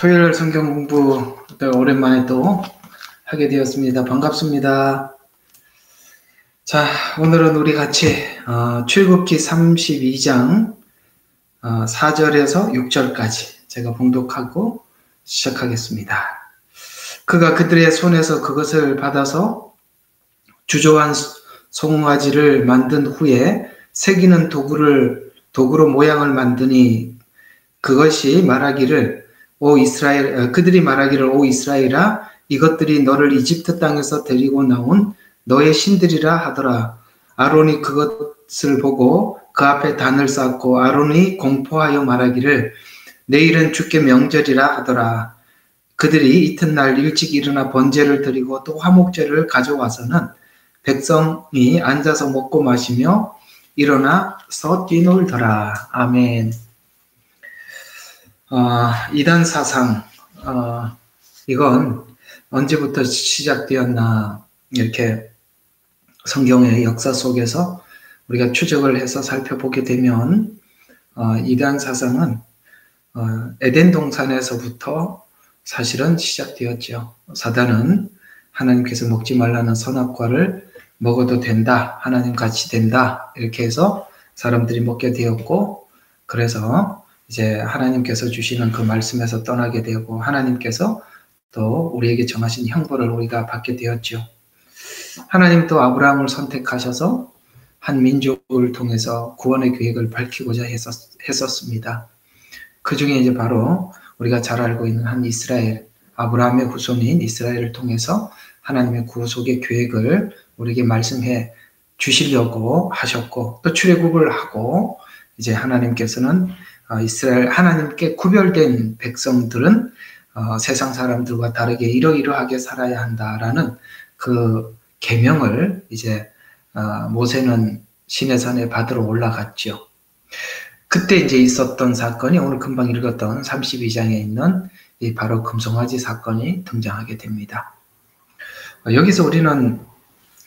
토요일 성경 공부 오랜만에 또 하게 되었습니다. 반갑습니다. 자, 오늘은 우리 같이 출애굽기 32장 4절에서 6절까지 제가 봉독하고 시작하겠습니다. 그가 그들의 손에서 그것을 받아서 주조한 송아지를 만든 후에 새기는 도구로 모양을 만드니 그것이 말하기를 그들이 말하기를 오 이스라엘아 이것들이 너를 이집트 땅에서 데리고 나온 너의 신들이라 하더라. 아론이 그것을 보고 그 앞에 단을 쌓고 아론이 공포하여 말하기를 내일은 주께 명절이라 하더라. 그들이 이튿날 일찍 일어나 번제를 드리고 또 화목제를 가져와서는 백성이 앉아서 먹고 마시며 일어나서 뛰놀더라. 아멘. 이단 사상, 이건 언제부터 시작되었나, 이렇게 성경의 역사 속에서 우리가 추적을 해서 살펴보게 되면, 이단 사상은, 에덴 동산에서부터 사실은 시작되었죠. 사단은 하나님께서 먹지 말라는 선악과를 먹어도 된다, 하나님 같이 된다, 이렇게 해서 사람들이 먹게 되었고, 그래서 이제 하나님께서 주시는 그 말씀에서 떠나게 되고 하나님께서 또 우리에게 정하신 형벌을 우리가 받게 되었죠. 하나님도 아브라함을 선택하셔서 한 민족을 통해서 구원의 계획을 밝히고자 했었습니다. 그 중에 이제 바로 우리가 잘 알고 있는 한 이스라엘, 아브라함의 후손인 이스라엘을 통해서 하나님의 구속의 계획을 우리에게 말씀해 주시려고 하셨고 또 출애굽을 하고 이제 하나님께서는 이스라엘 하나님께 구별된 백성들은 세상 사람들과 다르게 이러이러하게 살아야 한다라는 그 계명을 이제 모세는 시내산에 받으러 올라갔죠. 그때 이제 있었던 사건이 오늘 금방 읽었던 32장에 있는 이 바로 금송아지 사건이 등장하게 됩니다. 여기서 우리는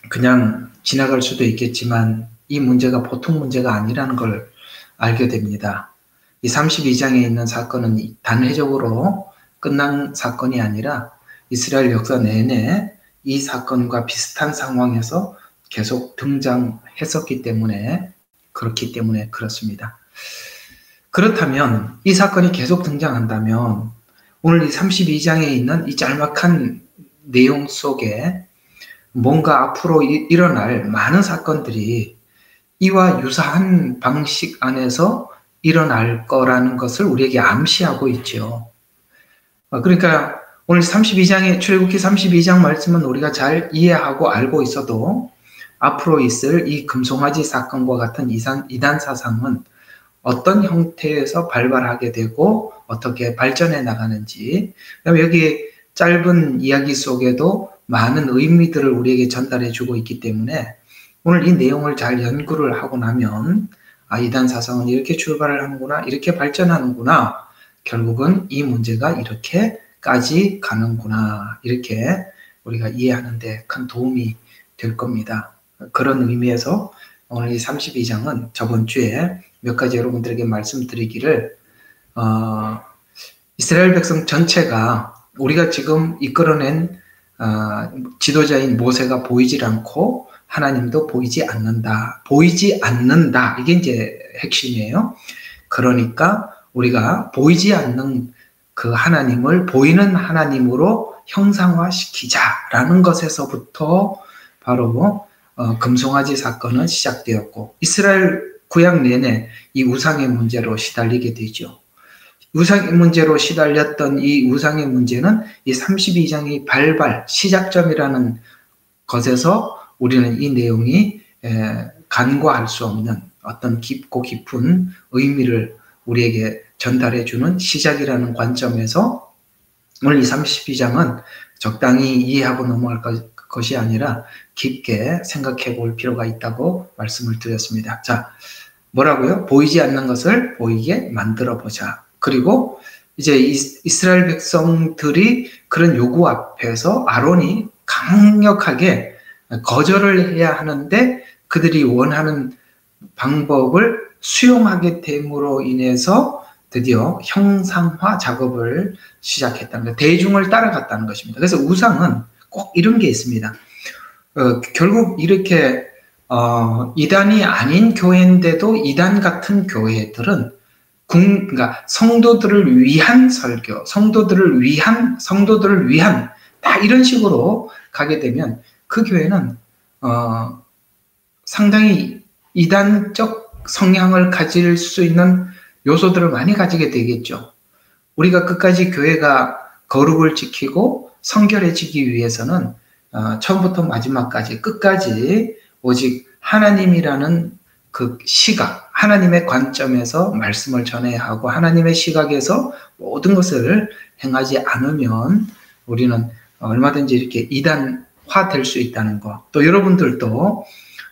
그냥 지나갈 수도 있겠지만 이 문제가 보통 문제가 아니라는 걸 알게 됩니다. 이 32장에 있는 사건은 단회적으로 끝난 사건이 아니라 이스라엘 역사 내내 이 사건과 비슷한 상황에서 계속 등장했었기 때문에 그렇습니다. 그렇다면 이 사건이 계속 등장한다면 오늘 이 32장에 있는 이 짤막한 내용 속에 뭔가 앞으로 일어날 많은 사건들이 이와 유사한 방식 안에서 일어날 거라는 것을 우리에게 암시하고 있죠. 그러니까 오늘 출애굽기 32장 말씀은 우리가 잘 이해하고 알고 있어도 앞으로 있을 이 금송아지 사건과 같은 이단 사상은 어떤 형태에서 발발하게 되고 어떻게 발전해 나가는지, 그다음에 여기 짧은 이야기 속에도 많은 의미들을 우리에게 전달해 주고 있기 때문에 오늘 이 내용을 잘 연구를 하고 나면 이단 사상은 이렇게 출발을 하는구나, 이렇게 발전하는구나, 결국은 이 문제가 이렇게까지 가는구나, 이렇게 우리가 이해하는 데 큰 도움이 될 겁니다. 그런 의미에서 오늘 이 32장은 저번 주에 몇 가지 여러분들에게 말씀드리기를 이스라엘 백성 전체가 우리가 지금 이끌어낸 지도자인 모세가 보이질 않고 하나님도 보이지 않는다. 이게 이제 핵심이에요. 그러니까 우리가 보이지 않는 그 하나님을 보이는 하나님으로 형상화시키자라는 것에서부터 바로 금송아지 사건은 시작되었고 이스라엘 구약 내내 이 우상의 문제로 시달리게 되죠. 우상의 문제로 시달렸던 이 우상의 문제는 이 32장의 시작점이라는 것에서 우리는 이 내용이 간과할 수 없는 어떤 깊고 깊은 의미를 우리에게 전달해주는 시작이라는 관점에서 오늘 이 32장은 적당히 이해하고 넘어갈 것이 아니라 깊게 생각해 볼 필요가 있다고 말씀을 드렸습니다. 자, 뭐라고요? 보이지 않는 것을 보이게 만들어 보자. 그리고 이제 이스라엘 백성들이 그런 요구 앞에서 아론이 강력하게 거절을 해야 하는데 그들이 원하는 방법을 수용하게 됨으로 인해서 드디어 형상화 작업을 시작했다는 것, 대중을 따라갔다는 것입니다. 그래서 우상은 꼭 이런 게 있습니다. 결국 이렇게 이단이 아닌 교회인데도 이단 같은 교회들은 그러니까 성도들을 위한 설교, 성도들을 위한 다 이런 식으로 가게 되면 그 교회는 상당히 이단적 성향을 가질 수 있는 요소들을 많이 가지게 되겠죠. 우리가 끝까지 교회가 거룩을 지키고 성결해지기 위해서는 처음부터 마지막까지 끝까지 오직 하나님이라는 그 시각, 하나님의 관점에서 말씀을 전해야 하고 하나님의 시각에서 모든 것을 행하지 않으면 우리는 얼마든지 이렇게 이단화 될 수 있다는 것. 또 여러분들도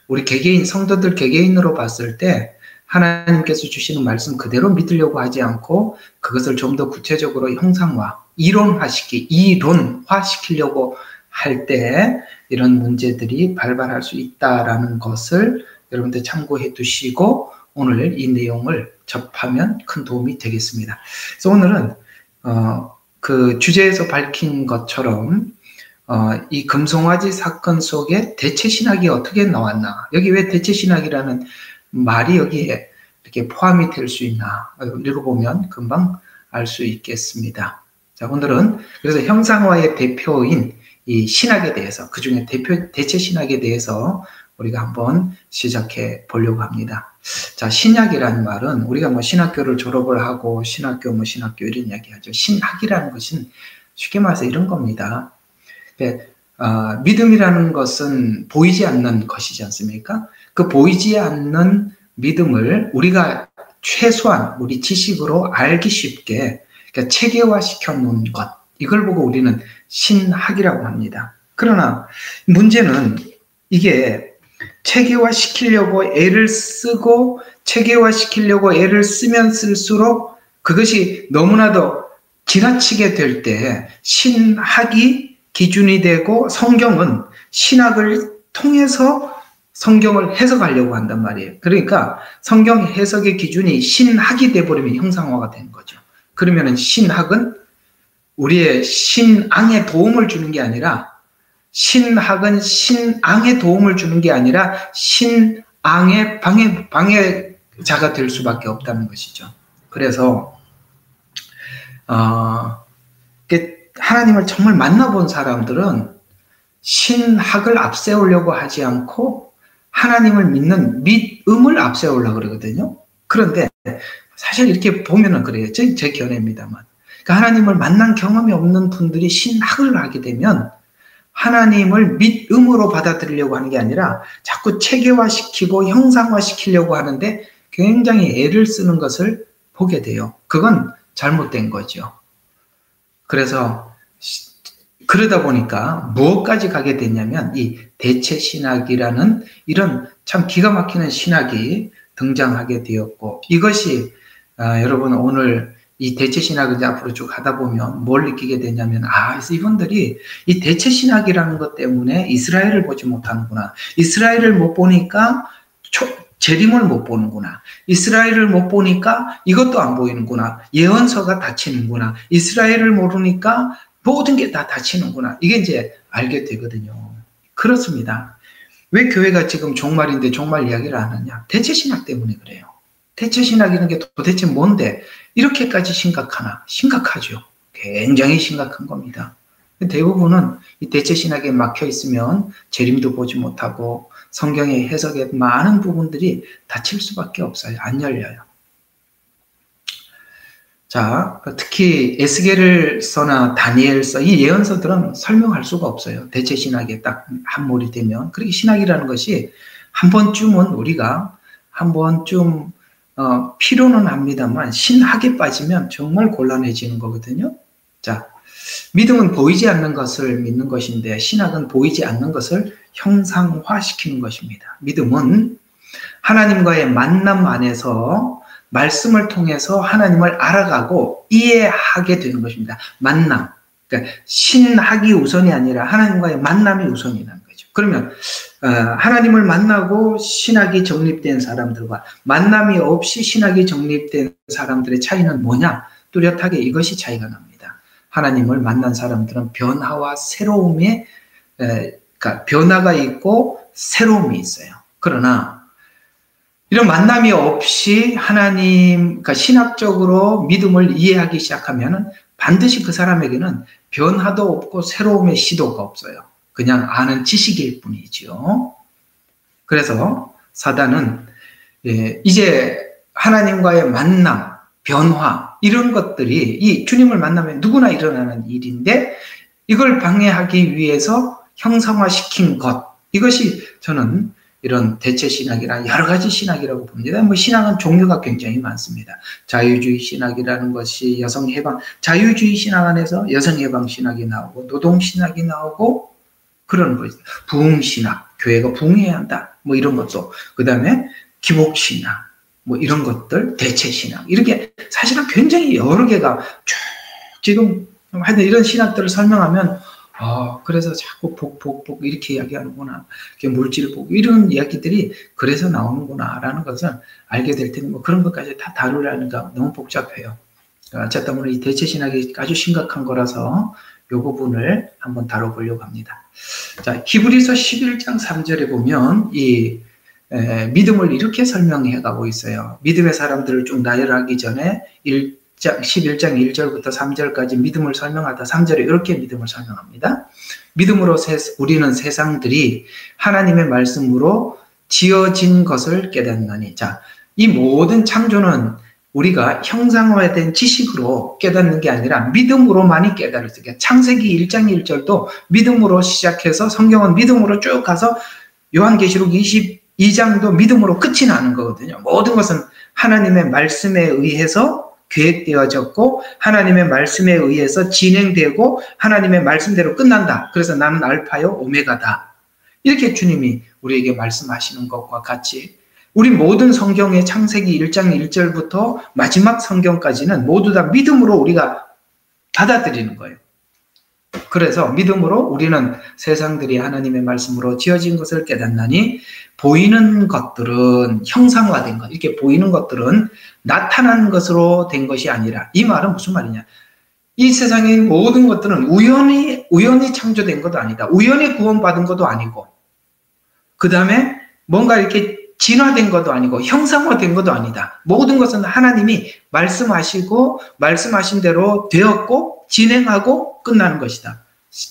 우리 개개인, 성도들 개개인으로 봤을 때 하나님께서 주시는 말씀 그대로 믿으려고 하지 않고 그것을 좀 더 구체적으로 형상화, 이론화시키려고 할 때 이런 문제들이 발발할 수 있다라는 것을 여러분들 참고해 두시고 오늘 이 내용을 접하면 큰 도움이 되겠습니다. 그래서 오늘은 그 주제에서 밝힌 것처럼 이 금송아지 사건 속에 대체신학이 어떻게 나왔나, 여기 왜 대체신학이라는 말이 여기에 이렇게 포함이 될 수 있나 읽어보면 금방 알 수 있겠습니다. 자, 오늘은 그래서 형상화의 대표인 이 신학에 대해서, 그 중에 대체 신학에 대해서 우리가 한번 시작해 보려고 합니다. 자, 신학이라는 말은 우리가 뭐 신학교를 졸업을 하고 신학교 이런 이야기 하죠. 신학이라는 것은 쉽게 말해서 이런 겁니다. 믿음이라는 것은 보이지 않는 것이지 않습니까? 그 보이지 않는 믿음을 우리가 최소한 우리 지식으로 알기 쉽게 그러니까 체계화시켜 놓은 것, 이걸 보고 우리는 신학이라고 합니다. 그러나 문제는 이게 체계화시키려고 애를 쓰고 체계화시키려고 애를 쓰면 쓸수록 그것이 너무나도 지나치게 될 때 신학이 기준이 되고 성경은 신학을 통해서 성경을 해석하려고 한단 말이에요. 그러니까 성경 해석의 기준이 신학이 돼버리면 형상화가 되는 거죠. 그러면은 신학은 우리의 신앙에 도움을 주는 게 아니라 신학은 신앙에 도움을 주는 게 아니라 신앙의 방해자가 될 수밖에 없다는 것이죠. 그래서 하나님을 정말 만나본 사람들은 신학을 앞세우려고 하지 않고 하나님을 믿는 믿음을 앞세우려고 그러거든요. 그런데 사실 이렇게 보면은 그래요. 제 견해입니다만. 그러니까 하나님을 만난 경험이 없는 분들이 신학을 하게 되면 하나님을 믿음으로 받아들이려고 하는 게 아니라 자꾸 체계화시키고 형상화시키려고 하는데 굉장히 애를 쓰는 것을 보게 돼요. 그건 잘못된 거죠. 그래서 그러다 보니까 무엇까지 가게 됐냐면 이 대체신학이라는 이런 참 기가 막히는 신학이 등장하게 되었고, 이것이 여러분 오늘 이 대체신학을 이제 앞으로 쭉 하다 보면 뭘 느끼게 되냐면 이분들이 이 대체신학이라는 것 때문에 이스라엘을 보지 못하는구나. 이스라엘을 못 보니까 재림을 못 보는구나. 이스라엘을 못 보니까 이것도 안 보이는구나. 예언서가 닫히는구나. 이스라엘을 모르니까 모든 게 다 닫히는구나. 이게 이제 알게 되거든요. 그렇습니다. 왜 교회가 지금 종말인데 종말 이야기를 안 하냐? 대체신학 때문에 그래요. 대체신학이라는 게 도대체 뭔데 이렇게까지 심각하나? 심각하죠. 굉장히 심각한 겁니다. 대부분은 이 대체신학에 막혀 있으면 재림도 보지 못하고 성경의 해석의 많은 부분들이 닫힐 수밖에 없어요. 안 열려요. 자, 특히 에스겔서나 다니엘서, 이 예언서들은 설명할 수가 없어요. 대체신학에 딱 함몰이 되면. 그렇게 신학이라는 것이 한 번쯤은 우리가 한 번쯤 필요는 합니다만 신학에 빠지면 정말 곤란해지는 거거든요. 자, 믿음은 보이지 않는 것을 믿는 것인데 신학은 보이지 않는 것을 형상화시키는 것입니다. 믿음은 하나님과의 만남 안에서 말씀을 통해서 하나님을 알아가고 이해하게 되는 것입니다. 만남. 그러니까 신학이 우선이 아니라 하나님과의 만남이 우선이라는 거죠. 그러면 하나님을 만나고 신학이 정립된 사람들과 만남이 없이 신학이 정립된 사람들의 차이는 뭐냐? 뚜렷하게 이것이 차이가 납니다. 하나님을 만난 사람들은 변화와 새로움에 그러니까 변화가 있고 새로움이 있어요. 그러나 이런 만남이 없이 하나님, 그러니까 신학적으로 믿음을 이해하기 시작하면 반드시 그 사람에게는 변화도 없고 새로움의 시도가 없어요. 그냥 아는 지식일 뿐이지요. 그래서 사단은 이제 하나님과의 만남, 변화 이런 것들이 이 주님을 만나면 누구나 일어나는 일인데 이걸 방해하기 위해서 형상화시킨 것, 이것이 저는 이런 대체 신학이나 여러 가지 신학이라고 봅니다. 뭐 신학은 종류가 굉장히 많습니다. 자유주의 신학이라는 것이 여성 해방, 자유주의 신학 안에서 여성 해방 신학이 나오고 노동 신학이 나오고 그런 거, 부흥 신학, 교회가 부흥해야 한다. 뭐 이런 것도, 그 다음에 기복 신학, 뭐 이런 것들, 대체 신학 이렇게 사실은 굉장히 여러 개가 쭉 지금 하여튼 이런 신학들을 설명하면. 그래서 자꾸 복 이렇게 이야기하는구나. 물질 복 이런 이야기들이 그래서 나오는구나라는 것을 알게 될 테니 뭐 그런 것까지 다 다루려니까 너무 복잡해요. 어쨌든 오늘 이 대체 신학이 아주 심각한 거라서 이 부분을 한번 다뤄보려고 합니다. 자, 히브리서 11장 3절에 보면 이 믿음을 이렇게 설명해 가고 있어요. 믿음의 사람들을 쭉 나열하기 전에 11장 1절부터 3절까지 믿음을 설명하다 3절에 이렇게 믿음을 설명합니다. 믿음으로 우리는 세상들이 하나님의 말씀으로 지어진 것을 깨닫나니. 자, 이 모든 창조는 우리가 형상화된 지식으로 깨닫는 게 아니라 믿음으로만이 깨달을 수 있게. 창세기 1장 1절도 믿음으로 시작해서 성경은 믿음으로 쭉 가서 요한계시록 22장도 믿음으로 끝이 나는 거거든요. 모든 것은 하나님의 말씀에 의해서 계획되어졌고 하나님의 말씀에 의해서 진행되고 하나님의 말씀대로 끝난다. 그래서 나는 알파요 오메가다. 이렇게 주님이 우리에게 말씀하시는 것과 같이 우리 모든 성경의 창세기 1장 1절부터 마지막 성경까지는 모두 다 믿음으로 우리가 받아들이는 거예요. 그래서 믿음으로 우리는 세상들이 하나님의 말씀으로 지어진 것을 깨닫나니 보이는 것들은 형상화된 것, 이렇게 보이는 것들은 나타난 것으로 된 것이 아니라, 이 말은 무슨 말이냐? 이 세상의 모든 것들은 우연히 창조된 것도 아니다. 우연히 구원받은 것도 아니고, 그 다음에 뭔가 이렇게 진화된 것도 아니고 형상화된 것도 아니다. 모든 것은 하나님이 말씀하시고 말씀하신 대로 되었고 진행하고 끝나는 것이다.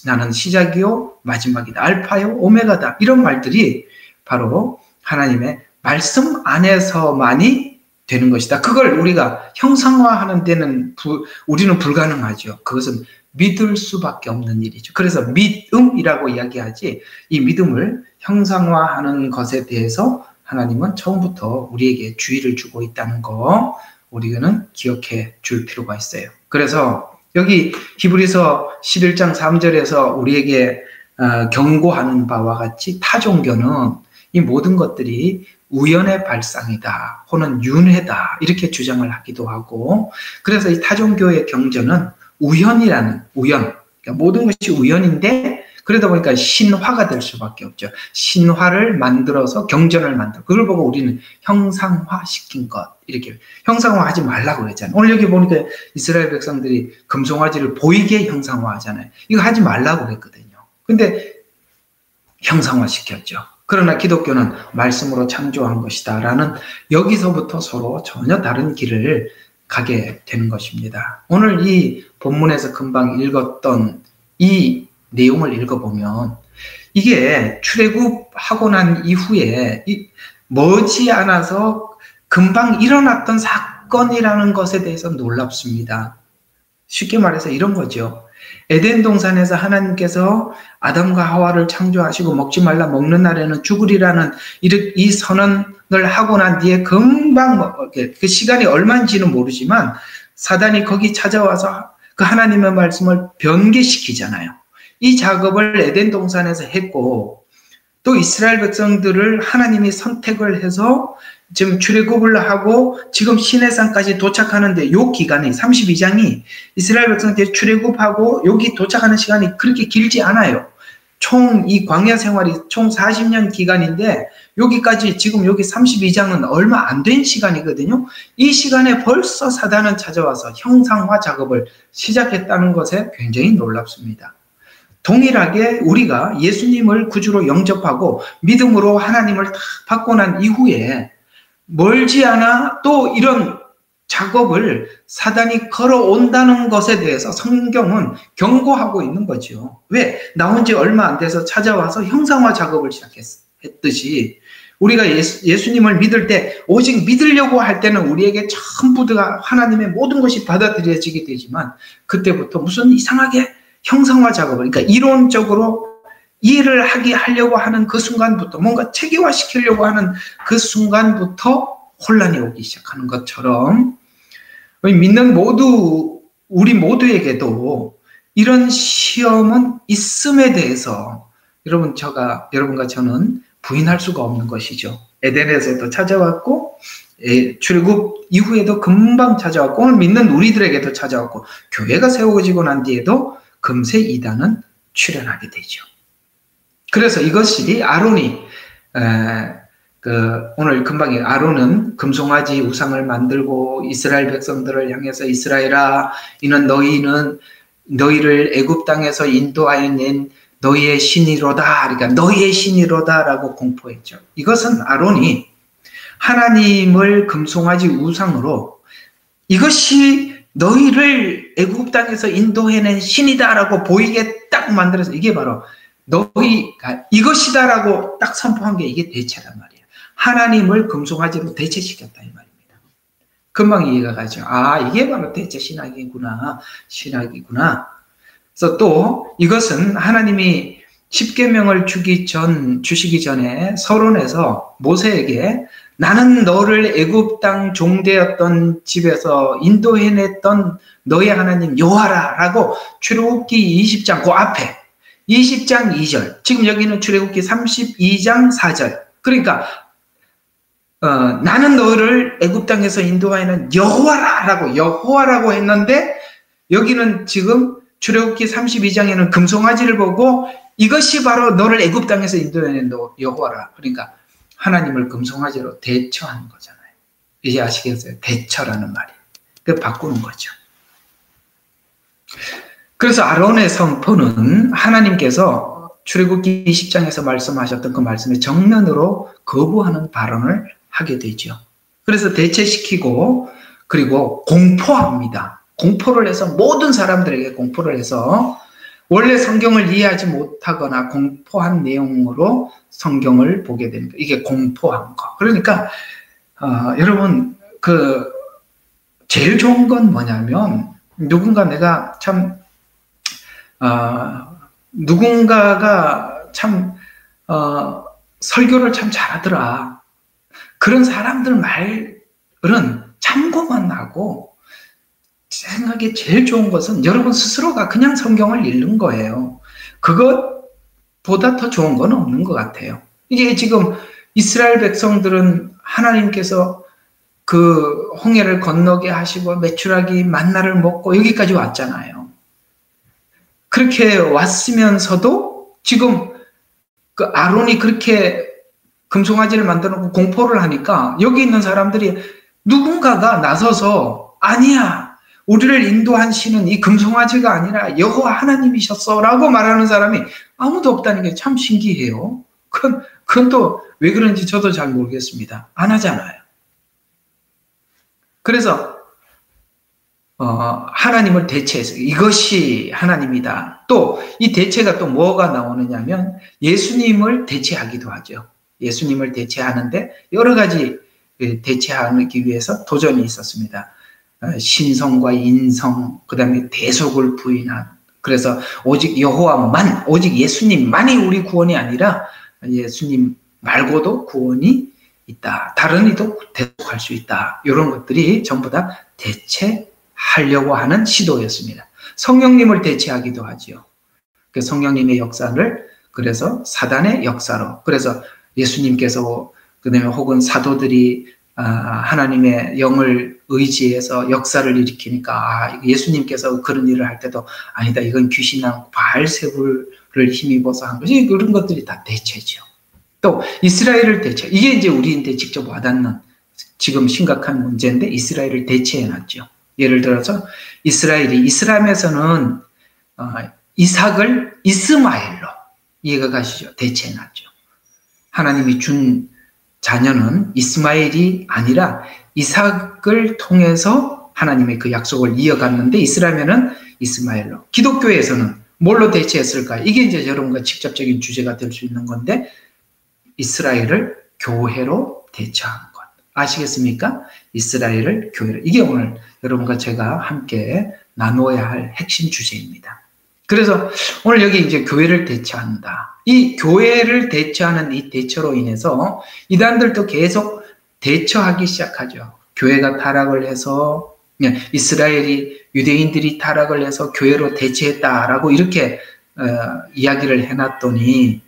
나는 시작이요 마지막이다. 알파요 오메가다. 이런 말들이 바로 하나님의 말씀 안에서만이 되는 것이다. 그걸 우리가 형상화하는 데는 우리는 불가능하죠. 그것은 믿을 수밖에 없는 일이죠. 그래서 믿음이라고 이야기하지, 이 믿음을 형상화하는 것에 대해서 하나님은 처음부터 우리에게 주의를 주고 있다는 거 우리는 기억해 줄 필요가 있어요. 그래서 여기 히브리서 11장 3절에서 우리에게 경고하는 바와 같이 타종교는 이 모든 것들이 우연의 발상이다 혹은 윤회다 이렇게 주장을 하기도 하고, 그래서 이 타종교의 경전은 우연, 그러니까 모든 것이 우연인데 그러다 보니까 신화가 될 수밖에 없죠. 신화를 만들어서 경전을 만들고, 그걸 보고 우리는 형상화시킨 것, 이렇게 형상화하지 말라고 그랬잖아요. 오늘 여기 보니까 이스라엘 백성들이 금송아지를 보이게 형상화하잖아요. 이거 하지 말라고 그랬거든요. 근데 형상화시켰죠. 그러나 기독교는 말씀으로 창조한 것이다 라는, 여기서부터 서로 전혀 다른 길을 가게 되는 것입니다. 오늘 이 본문에서 금방 읽었던 이 내용을 읽어보면 이게 출애굽하고 난 이후에 머지않아서 금방 일어났던 사건이라는 것에 대해서 놀랍습니다. 쉽게 말해서 이런 거죠. 에덴 동산에서 하나님께서 아담과 하와를 창조하시고 먹지 말라, 먹는 날에는 죽으리라는 이 선언을 하고 난 뒤에 금방 그 시간이 얼마인지는 모르지만 사단이 거기 찾아와서 그 하나님의 말씀을 변개시키잖아요. 이 작업을 에덴 동산에서 했고, 또 이스라엘 백성들을 하나님이 선택을 해서 지금 출애굽을 하고 지금 시내산까지 도착하는데, 요 기간이 32장이 이스라엘 백성들이 출애굽하고 여기 도착하는 시간이 그렇게 길지 않아요. 총 이 광야 생활이 총 40년 기간인데 여기까지 지금 여기 32장은 얼마 안 된 시간이거든요. 이 시간에 벌써 사단은 찾아와서 형상화 작업을 시작했다는 것에 굉장히 놀랍습니다. 동일하게 우리가 예수님을 구주로 영접하고 믿음으로 하나님을 다 받고 난 이후에 멀지 않아 또 이런 작업을 사단이 걸어온다는 것에 대해서 성경은 경고하고 있는 거죠. 왜? 나온 지 얼마 안 돼서 찾아와서 형상화 작업을 시작했듯이 우리가 예수님을 믿을 때 오직 믿으려고 할 때는 우리에게 전부 다 하나님의 모든 것이 받아들여지게 되지만 그때부터 무슨 이상하게 형상화 작업을, 그러니까 이론적으로 이해를 하려고 하는 그 순간부터 뭔가 체계화시키려고 하는 그 순간부터 혼란이 오기 시작하는 것처럼 믿는 우리 모두에게도 이런 시험은 있음에 대해서 여러분과 저는 부인할 수가 없는 것이죠. 에덴에서도 찾아왔고 출애굽 이후에도 금방 찾아왔고 오늘 믿는 우리들에게도 찾아왔고 교회가 세워지고 난 뒤에도 금세 이단은 출현하게 되죠. 그래서 이것이 아론이 오늘 금방 아론은 금송아지 우상을 만들고 이스라엘 백성들을 향해서 이스라엘아 이는 너희를 애굽 땅에서 인도하여 낸 너희의 신이로다. 그러니까 너희의 신이로다라고 공포했죠. 이것은 아론이 하나님을 금송아지 우상으로 이것이 너희를 애굽 땅에서 인도해낸 신이다라고 보이게 딱 만들어서 이게 바로 너희가 이것이다라고 딱 선포한 게 이게 대체란 말이에요. 하나님을 금송아지로 대체시켰다 이 말입니다. 금방 이해가 가죠. 아, 이게 바로 대체 신학이구나. 그래서 또 이것은 하나님이 십계명을 주시기 전에 서론에서 모세에게 나는 너를 애굽 땅 종되었던 집에서 인도해냈던 너의 하나님 여호와라라고 출애굽기 20장 그 앞에 20장 2절 지금 여기는 출애굽기 32장 4절 그러니까 나는 너를 애굽 땅에서 인도하여낸 여호와라고 했는데 여기는 지금 출애굽기 32장에는 금송아지를 보고 이것이 바로 너를 애굽 땅에서 인도해낸 여호와라. 그러니까 하나님을 금송아지로 대처하는 거잖아요. 이제 아시겠어요? 대처라는 말이. 그 바꾸는 거죠. 그래서 아론의 선포는 하나님께서 출애굽기 20장에서 말씀하셨던 그 말씀에 정면으로 거부하는 발언을 하게 되죠. 그래서 대체시키고 그리고 공포합니다. 공포를 해서 모든 사람들에게 공포를 해서 원래 성경을 이해하지 못하거나 공포한 내용으로 성경을 보게 됩니다. 이게 공포한 거. 그러니까 여러분 제일 좋은 건 뭐냐면 누군가가 참 설교를 참 잘하더라. 그런 사람들 말은 참고만 하고 생각에 제일 좋은 것은 여러분 스스로가 그냥 성경을 읽는 거예요. 그것보다 더 좋은 건 없는 것 같아요. 이게 지금 이스라엘 백성들은 하나님께서 그 홍해를 건너게 하시고 메추라기 만나를 먹고 여기까지 왔잖아요. 그렇게 왔으면서도 지금 그 아론이 그렇게 금송아지를 만들어 놓고 공포를 하니까 여기 있는 사람들이 누군가가 나서서 아니야. 우리를 인도한 신은 이 금송아지가 아니라 여호와 하나님이셨어 라고 말하는 사람이 아무도 없다는 게 참 신기해요. 그건 또 왜 그런지 저도 잘 모르겠습니다. 안 하잖아요. 그래서 하나님을 대체해서 이것이 하나님이다. 또 이 대체가 또 뭐가 나오느냐면 예수님을 대체하기도 하죠. 예수님을 대체하는데 여러 가지 대체하기 위해서 도전이 있었습니다. 신성과 인성, 그 다음에 대속을 부인한. 그래서 오직 여호와만, 오직 예수님만이 우리 구원이 아니라 예수님 말고도 구원이 있다. 다른 이도 대속할 수 있다. 이런 것들이 전부 다 대체하려고 하는 시도였습니다. 성령님을 대체하기도 하지요. 그 성령님의 역사를 그래서 사단의 역사로. 그래서 예수님께서 그다음에 혹은 사도들이 하나님의 영을 의지해서 역사를 일으키니까 예수님께서 그런 일을 할 때도 아니다. 이건 귀신한 바알세불을 힘입어서 한 것이 그런 것들이 다 대체죠. 또 이스라엘을 대체, 이게 이제 우리한테 직접 와닿는 지금 심각한 문제인데 이스라엘을 대체해놨죠. 예를 들어서 이스라엘이 이슬람에서는 이삭을 이스마엘로 이해가 가시죠? 대체해놨죠. 하나님이 준 자녀는 이스마엘이 아니라 이삭을 통해서 하나님의 그 약속을 이어갔는데 이슬람에는 이스마엘로. 기독교에서는 뭘로 대체했을까? 이게 이제 여러분과 직접적인 주제가 될 수 있는 건데 이스라엘을 교회로 대체한 것. 아시겠습니까? 이스라엘을 교회로. 이게 오늘 여러분과 제가 함께 나누어야 할 핵심 주제입니다. 그래서 오늘 여기 이제 교회를 대체한다. 이 교회를 대체하는 이 대처로 인해서 이단들도 계속 대처하기 시작하죠. 교회가 타락을 해서 이스라엘이 유대인들이 타락을 해서 교회로 대체했다라고 이렇게 이야기를 해놨더니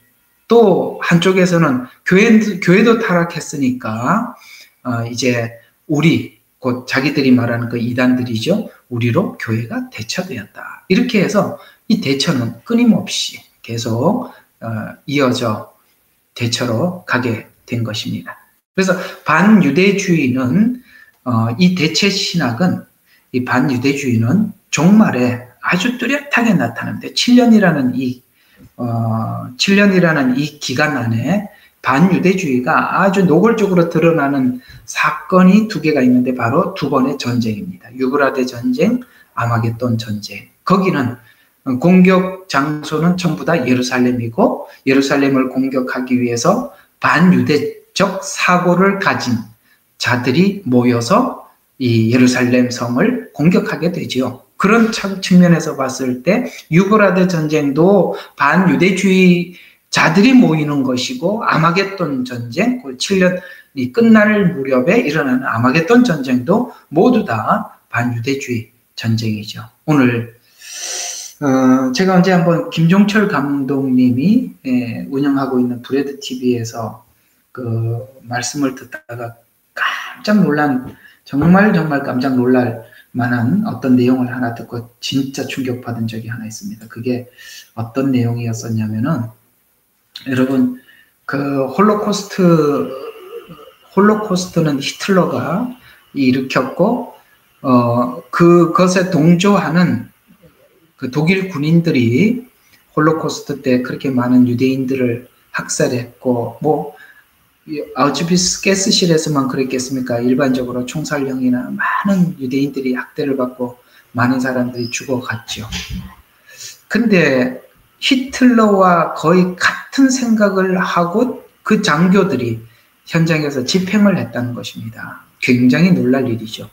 또 한쪽에서는 교회도 타락했으니까 이제 우리 곧 자기들이 말하는 그 이단들이죠. 우리로 교회가 대처되었다. 이렇게 해서 이 대처는 끊임없이 계속 이어져 대처로 가게 된 것입니다. 그래서 반유대주의는 이 대체 신학은 이 반유대주의는 종말에 아주 뚜렷하게 나타납니다. 7년이라는 이 기간 안에 반유대주의가 아주 노골적으로 드러나는 사건이 두 개가 있는데 바로 두 번의 전쟁입니다. 유브라데 전쟁, 아마겟돈 전쟁. 거기는 공격 장소는 전부 다 예루살렘이고 예루살렘을 공격하기 위해서 반유대적 사고를 가진 자들이 모여서 이 예루살렘 성을 공격하게 되지요. 그런 측면에서 봤을 때 유브라데 전쟁도 반유대주의 자들이 모이는 것이고 아마겟돈 전쟁, 7년이 끝날 무렵에 일어나는 아마겟돈 전쟁도 모두 다 반유대주의 전쟁이죠. 오늘 제가 언제 한번 김종철 감독님이 운영하고 있는 브레드 TV에서 그 말씀을 듣다가 깜짝 놀란, 정말 깜짝 놀랄 만한 어떤 내용을 하나 듣고 진짜 충격받은 적이 하나 있습니다. 그게 어떤 내용이었었냐면은 여러분 그 홀로코스트는 히틀러가 일으켰고 그것에 동조하는 그 독일 군인들이 홀로코스트 때 그렇게 많은 유대인들을 학살했고 뭐 아우슈비츠 가스실에서만 그랬겠습니까? 일반적으로 총살령이나 많은 유대인들이 학대를 받고 많은 사람들이 죽어갔죠. 근데 히틀러와 거의 같은 생각을 하고 그 장교들이 현장에서 집행을 했다는 것입니다. 굉장히 놀랄 일이죠.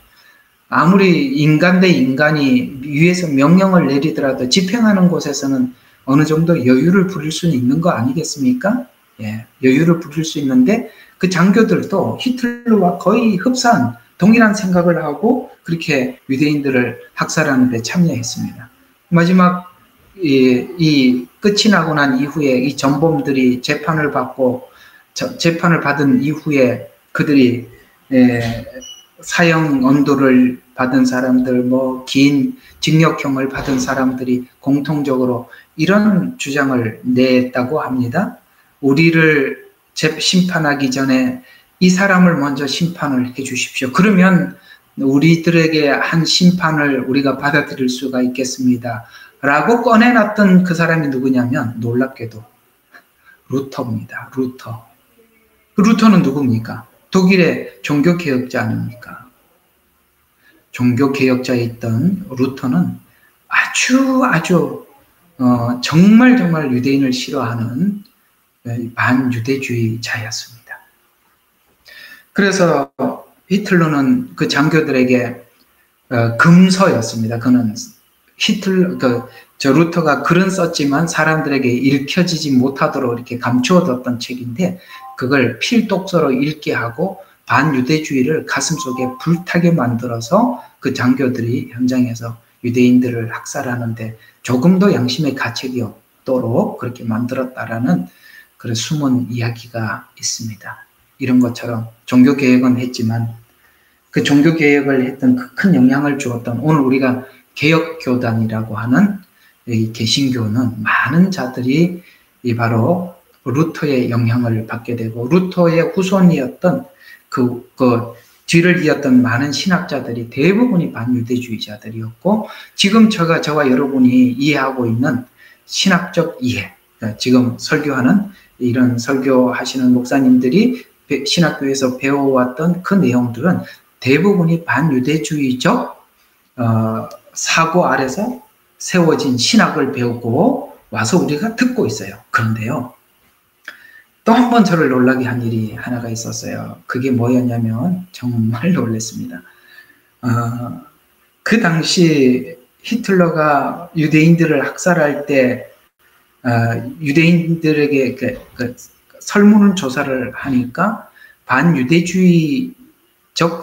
아무리 인간 대 인간이 위에서 명령을 내리더라도 집행하는 곳에서는 어느 정도 여유를 부릴 수는 있는 거 아니겠습니까? 예, 여유를 부릴 수 있는데 그 장교들도 히틀러와 거의 흡사한 동일한 생각을 하고 그렇게 유대인들을 학살하는 데 참여했습니다. 마지막 이 끝이 나고 난 이후에 이 전범들이 재판을 받은 이후에 그들이 사형 언도를 받은 사람들, 뭐 긴 징역형을 받은 사람들이 공통적으로 이런 주장을 냈다고 합니다. 우리를 심판하기 전에 이 사람을 먼저 심판을 해 주십시오. 그러면 우리들에게 한 심판을 우리가 받아들일 수가 있겠습니다. 라고 꺼내놨던 그 사람이 누구냐면 놀랍게도 루터입니다. 루터. 루터는 누굽니까? 독일의 종교개혁자 아닙니까? 종교개혁자였던 루터는 아주 정말 유대인을 싫어하는 반유대주의자였습니다. 그래서 히틀러는 그 장교들에게 금서였습니다. 그는 루터가 글은 썼지만 사람들에게 읽혀지지 못하도록 이렇게 감추어뒀던 책인데 그걸 필독서로 읽게 하고 반유대주의를 가슴속에 불타게 만들어서 그 장교들이 현장에서 유대인들을 학살하는데 조금도 양심의 가책이 없도록 그렇게 만들었다라는 그런 숨은 이야기가 있습니다. 이런 것처럼 종교개혁은 했지만 그 종교개혁을 했던 그 큰 영향을 주었던 오늘 우리가 개혁교단이라고 하는 이 개신교는 많은 자들이 이 바로 루터의 영향을 받게 되고 루터의 후손이었던 그 뒤를 이었던 많은 신학자들이 대부분이 반유대주의자들이었고 지금 저와 여러분이 이해하고 있는 신학적 이해, 지금 설교하는 이런 설교하시는 목사님들이 신학교에서 배워왔던 그 내용들은 대부분이 반유대주의적 사고 아래서 세워진 신학을 배우고 와서 우리가 듣고 있어요. 그런데요, 또 한 번 저를 놀라게 한 일이 하나가 있었어요. 그게 뭐였냐면 정말 놀랐습니다. 그 당시 히틀러가 유대인들을 학살할 때 유대인들에게 그 설문조사를 하니까 반유대주의적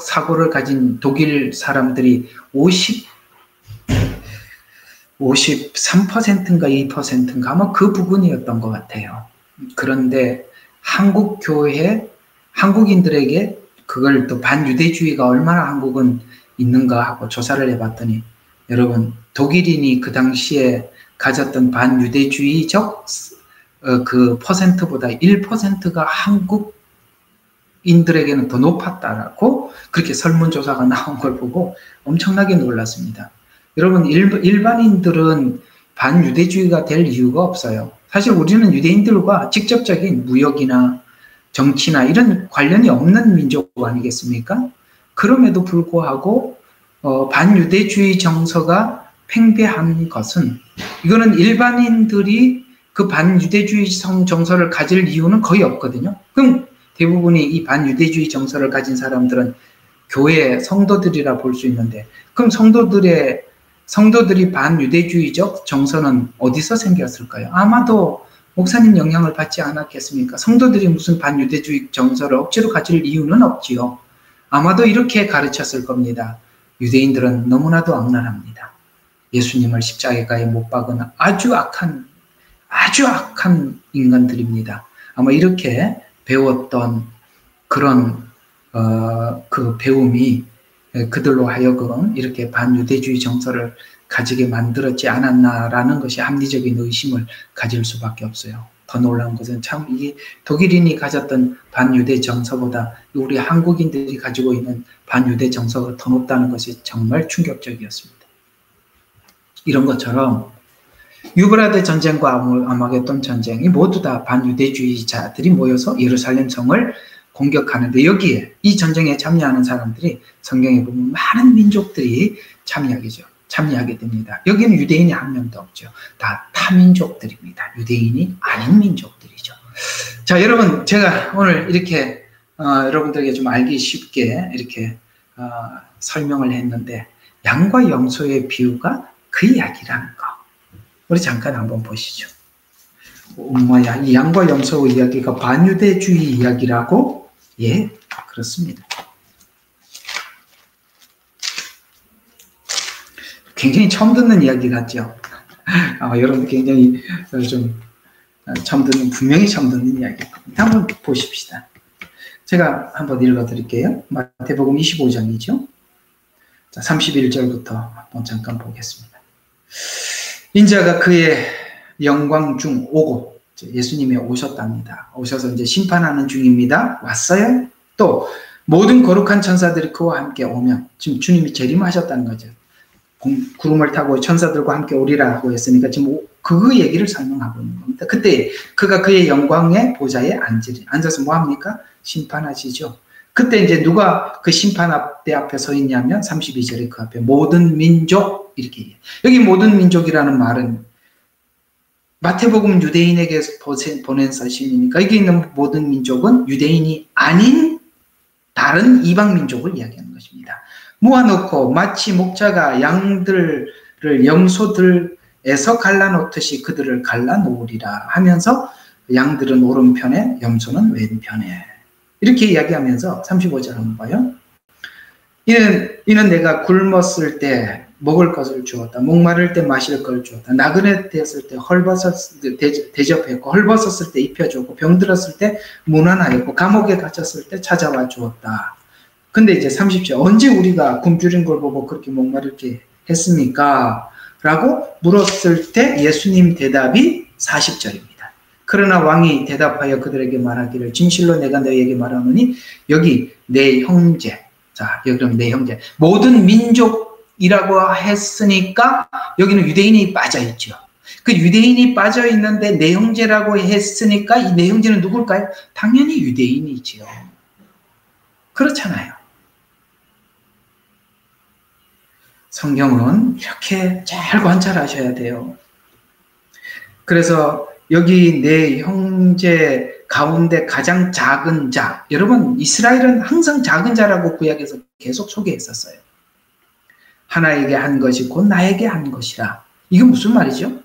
사고를 가진 독일 사람들이 53%인가 2%인가 아마 그 부분이었던 것 같아요. 그런데 한국인들에게 그걸 또 반유대주의가 얼마나 한국은 있는가 하고 조사를 해봤더니 여러분 독일인이 그 당시에 가졌던 반유대주의적 그 퍼센트보다 1%가 한국인들에게는 더 높았다라고 그렇게 설문조사가 나온 걸 보고 엄청나게 놀랐습니다. 여러분 일반인들은 반유대주의가 될 이유가 없어요. 사실 우리는 유대인들과 직접적인 무역이나 정치나 이런 관련이 없는 민족 아니겠습니까? 그럼에도 불구하고 반유대주의 정서가 팽배한 것은 이거는 일반인들이 그 반유대주의 정서를 가질 이유는 거의 없거든요. 그럼 대부분이 이 반유대주의 정서를 가진 사람들은 교회 성도들이라 볼 수 있는데 그럼 성도들이 반유대주의적 정서는 어디서 생겼을까요? 아마도 목사님 영향을 받지 않았겠습니까? 성도들이 무슨 반유대주의 정서를 억지로 가질 이유는 없지요. 아마도 이렇게 가르쳤을 겁니다. 유대인들은 너무나도 악랄합니다. 예수님을 십자가에 못 박은 아주 악한 인간들입니다. 아마 이렇게 배웠던 그런 그 배움이 그들로 하여금 이렇게 반유대주의 정서를 가지게 만들었지 않았나라는 것이 합리적인 의심을 가질 수밖에 없어요. 더 놀라운 것은 참 이게 독일인이 가졌던 반유대 정서보다 우리 한국인들이 가지고 있는 반유대 정서가 더 높다는 것이 정말 충격적이었습니다. 이런 것처럼 유브라데 전쟁과 아마겟돈 전쟁이 모두 다 반유대주의자들이 모여서 예루살렘 성을 공격하는데 여기에 이 전쟁에 참여하는 사람들이 성경에 보면 많은 민족들이 참여하게 됩니다. 여기는 유대인이 한 명도 없죠. 다 타민족들입니다. 유대인이 아닌 민족들이죠. 자, 여러분 제가 오늘 이렇게 여러분들에게 좀 알기 쉽게 이렇게 설명을 했는데 양과 염소의 비유가 그 이야기라는 거 우리 잠깐 한번 보시죠. 이 양과 염소 이야기가 반유대주의 이야기라고? 예, 그렇습니다. 굉장히 처음 듣는 이야기 같죠? 여러분 굉장히 좀 분명히 처음 듣는 이야기. 한번 보십시다. 제가 한번 읽어드릴게요. 마태복음 25장이죠. 자, 31절부터 한번 잠깐 보겠습니다. 인자가 그의 영광 중 오고, 예수님이 오셨답니다. 오셔서 이제 심판하는 중입니다. 왔어요? 또 모든 거룩한 천사들이 그와 함께 오면, 지금 주님이 재림하셨다는 거죠. 구름을 타고 천사들과 함께 오리라 하고 했으니까 지금 그 얘기를 설명하고 있는 겁니다. 그때 그가 그의 영광의 보좌에 앉아서 뭐 합니까? 심판하시죠. 그때 이제 누가 그 심판대 앞에 서 있냐면 32절에 그 앞에 모든 민족 이렇게 얘기해요. 여기 모든 민족이라는 말은 마태복음 유대인에게 보낸 서신이니까 여기 있는 모든 민족은 유대인이 아닌 다른 이방 민족을 이야기하는 것입니다. 모아놓고 마치 목자가 양들을 염소들에서 갈라놓듯이 그들을 갈라놓으리라 하면서 양들은 오른편에 염소는 왼편에 이렇게 이야기하면서 35절 한번 봐요. 이는 내가 굶었을 때 먹을 것을 주었다. 목마를 때 마실 걸 주었다. 나그네 되었을 때 대접했고 헐벗었을 때 입혀주었고 병들었을 때 문안하였고 감옥에 갇혔을 때 찾아와 주었다. 근데 이제 30절 언제 우리가 굶주린 걸 보고 그렇게 목마르게 했습니까? 라고 물었을 때 예수님 대답이 40절입니다. 그러나 왕이 대답하여 그들에게 말하기를 진실로 내가 너희에게 말하노니 여기 내 형제, 자 여기 그럼 내 형제, 모든 민족이라고 했으니까 여기는 유대인이 빠져있죠. 그 유대인이 빠져있는데 내 형제라고 했으니까 이 내 형제는 누굴까요? 당연히 유대인이지요. 그렇잖아요. 성경은 이렇게 잘 관찰하셔야 돼요. 그래서 여기 내 형제 가운데 가장 작은 자, 여러분 이스라엘은 항상 작은 자라고 구약에서 계속 소개했었어요. 하나에게 한 것이 곧 나에게 한 것이라. 이게 무슨 말이죠?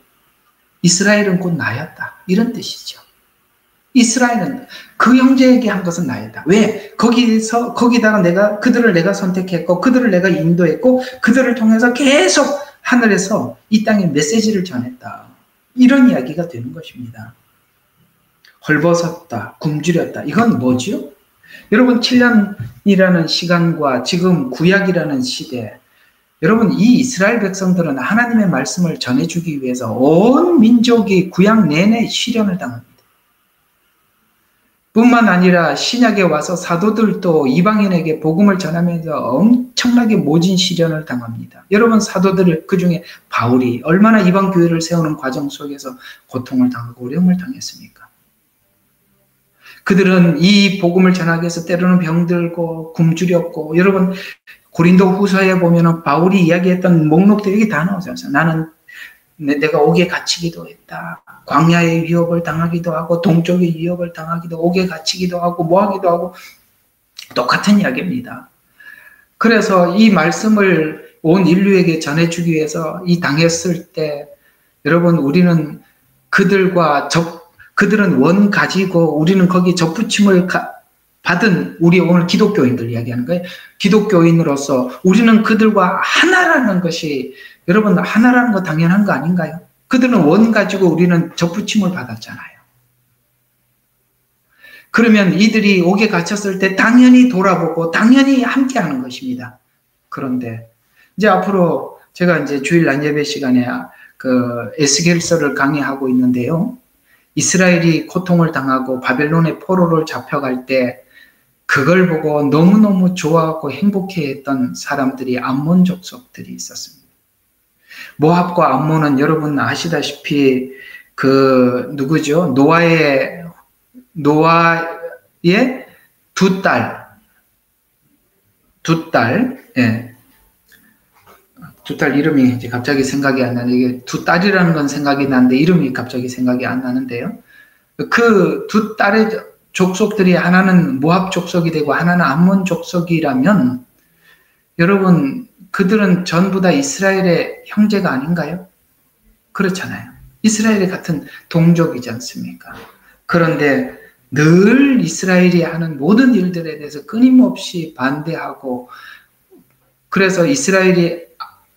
이스라엘은 곧 나였다, 이런 뜻이죠. 이스라엘은 그 형제에게 한 것은 나였다. 왜? 거기다가 그들을 내가 선택했고 그들을 내가 인도했고 그들을 통해서 계속 하늘에서 이 땅에 메시지를 전했다, 이런 이야기가 되는 것입니다. 헐벗었다, 굶주렸다, 이건 뭐죠? 여러분 7년이라는 시간과 지금 구약이라는 시대, 여러분 이 이스라엘 백성들은 하나님의 말씀을 전해주기 위해서 온 민족이 구약 내내 시련을 당합니다. 뿐만 아니라 신약에 와서 사도들도 이방인에게 복음을 전하면서 엄청나게 모진 시련을 당합니다. 여러분 사도들 그중에 바울이 얼마나 이방 교회를 세우는 과정 속에서 고통을 당하고 어려움을 당했습니까? 그들은 이 복음을 전하기 위해서 때로는 병들고 굶주렸고, 여러분 고린도 후서에 보면은 바울이 이야기했던 목록들이 이게 다 나오죠. 나는 내가 옥에 갇히기도 했다. 광야의 위협을 당하기도 하고 동쪽의 위협을 당하기도, 옥에 갇히기도 하고 뭐하기도 하고, 똑같은 이야기입니다. 그래서 이 말씀을 온 인류에게 전해주기 위해서 이 당했을 때, 여러분 우리는 그들은 원 가지고 우리는 거기 접붙임을 받은 우리 오늘 기독교인들 이야기하는 거예요. 기독교인으로서 우리는 그들과 하나라는 것이, 여러분 하나라는 거 당연한 거 아닌가요? 그들은 원 가지고 우리는 접붙임을 받았잖아요. 그러면 이들이 옥에 갇혔을 때 당연히 돌아보고 당연히 함께하는 것입니다. 그런데 이제 앞으로 제가 이제 주일 낮 예배 시간에 그 에스겔서를 강의하고 있는데요. 이스라엘이 고통을 당하고 바벨론의 포로를 잡혀갈 때 그걸 보고 너무너무 좋아하고 행복해했던 사람들이 암몬 족속들이 있었습니다. 모압과 암몬은 여러분 아시다시피 그 누구죠? 노아의 두 딸 이름이 이제 갑자기 생각이 안 나는데, 이게 두 딸이라는 건 생각이 나는데 이름이 갑자기 생각이 안 나는데요. 그 두 딸의 족속들이 하나는 모압 족속이 되고 하나는 암몬 족속이라면, 여러분 그들은 전부 다 이스라엘의 형제가 아닌가요? 그렇잖아요. 이스라엘의 같은 동족이지 않습니까? 그런데 늘 이스라엘이 하는 모든 일들에 대해서 끊임없이 반대하고, 그래서 이스라엘이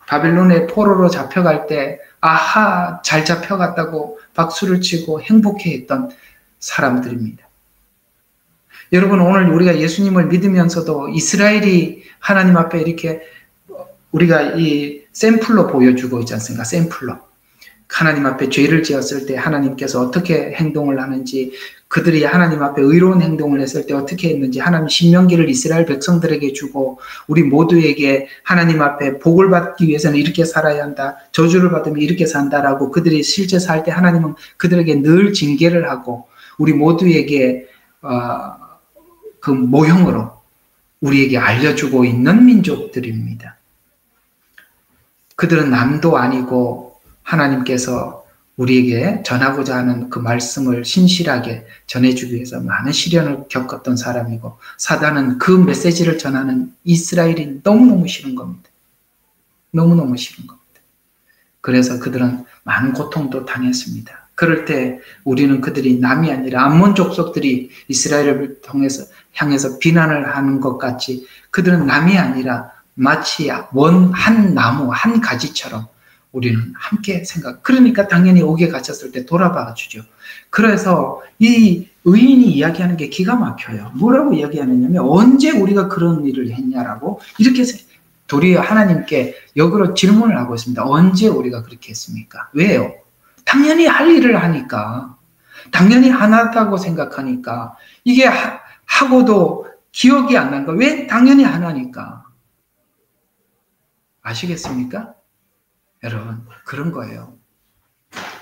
바벨론의 포로로 잡혀갈 때 아하 잘 잡혀갔다고 박수를 치고 행복해했던 사람들입니다. 여러분 오늘 우리가 예수님을 믿으면서도 이스라엘이 하나님 앞에 이렇게 우리가 이 샘플로 보여주고 있지 않습니까? 샘플로. 하나님 앞에 죄를 지었을 때 하나님께서 어떻게 행동을 하는지, 그들이 하나님 앞에 의로운 행동을 했을 때 어떻게 했는지, 하나님 신명기를 이스라엘 백성들에게 주고 우리 모두에게 하나님 앞에 복을 받기 위해서는 이렇게 살아야 한다, 저주를 받으면 이렇게 산다라고 그들이 실제 살 때 하나님은 그들에게 늘 징계를 하고 우리 모두에게 그 모형으로 우리에게 알려주고 있는 민족들입니다. 그들은 남도 아니고 하나님께서 우리에게 전하고자 하는 그 말씀을 신실하게 전해주기 위해서 많은 시련을 겪었던 사람이고, 사단은 그 메시지를 전하는 이스라엘이 너무너무 싫은 겁니다. 너무너무 싫은 겁니다. 그래서 그들은 많은 고통도 당했습니다. 그럴 때 우리는 그들이 남이 아니라 암몬 족속들이 이스라엘을 향해서 비난을 하는 것 같이, 그들은 남이 아니라 마치 한 나무 한 가지처럼 우리는 함께 그러니까 당연히 옥에 갇혔을 때 돌아봐 주죠. 그래서 이 의인이 이야기하는 게 기가 막혀요. 뭐라고 이야기하느냐면, 언제 우리가 그런 일을 했냐라고, 이렇게 도리어 하나님께 역으로 질문을 하고 있습니다. 언제 우리가 그렇게 했습니까? 왜요? 당연히 할 일을 하니까, 당연히 하나다고 생각하니까, 이게 하고도 기억이 안 난가? 왜? 당연히 하나니까. 아시겠습니까? 여러분, 그런 거예요.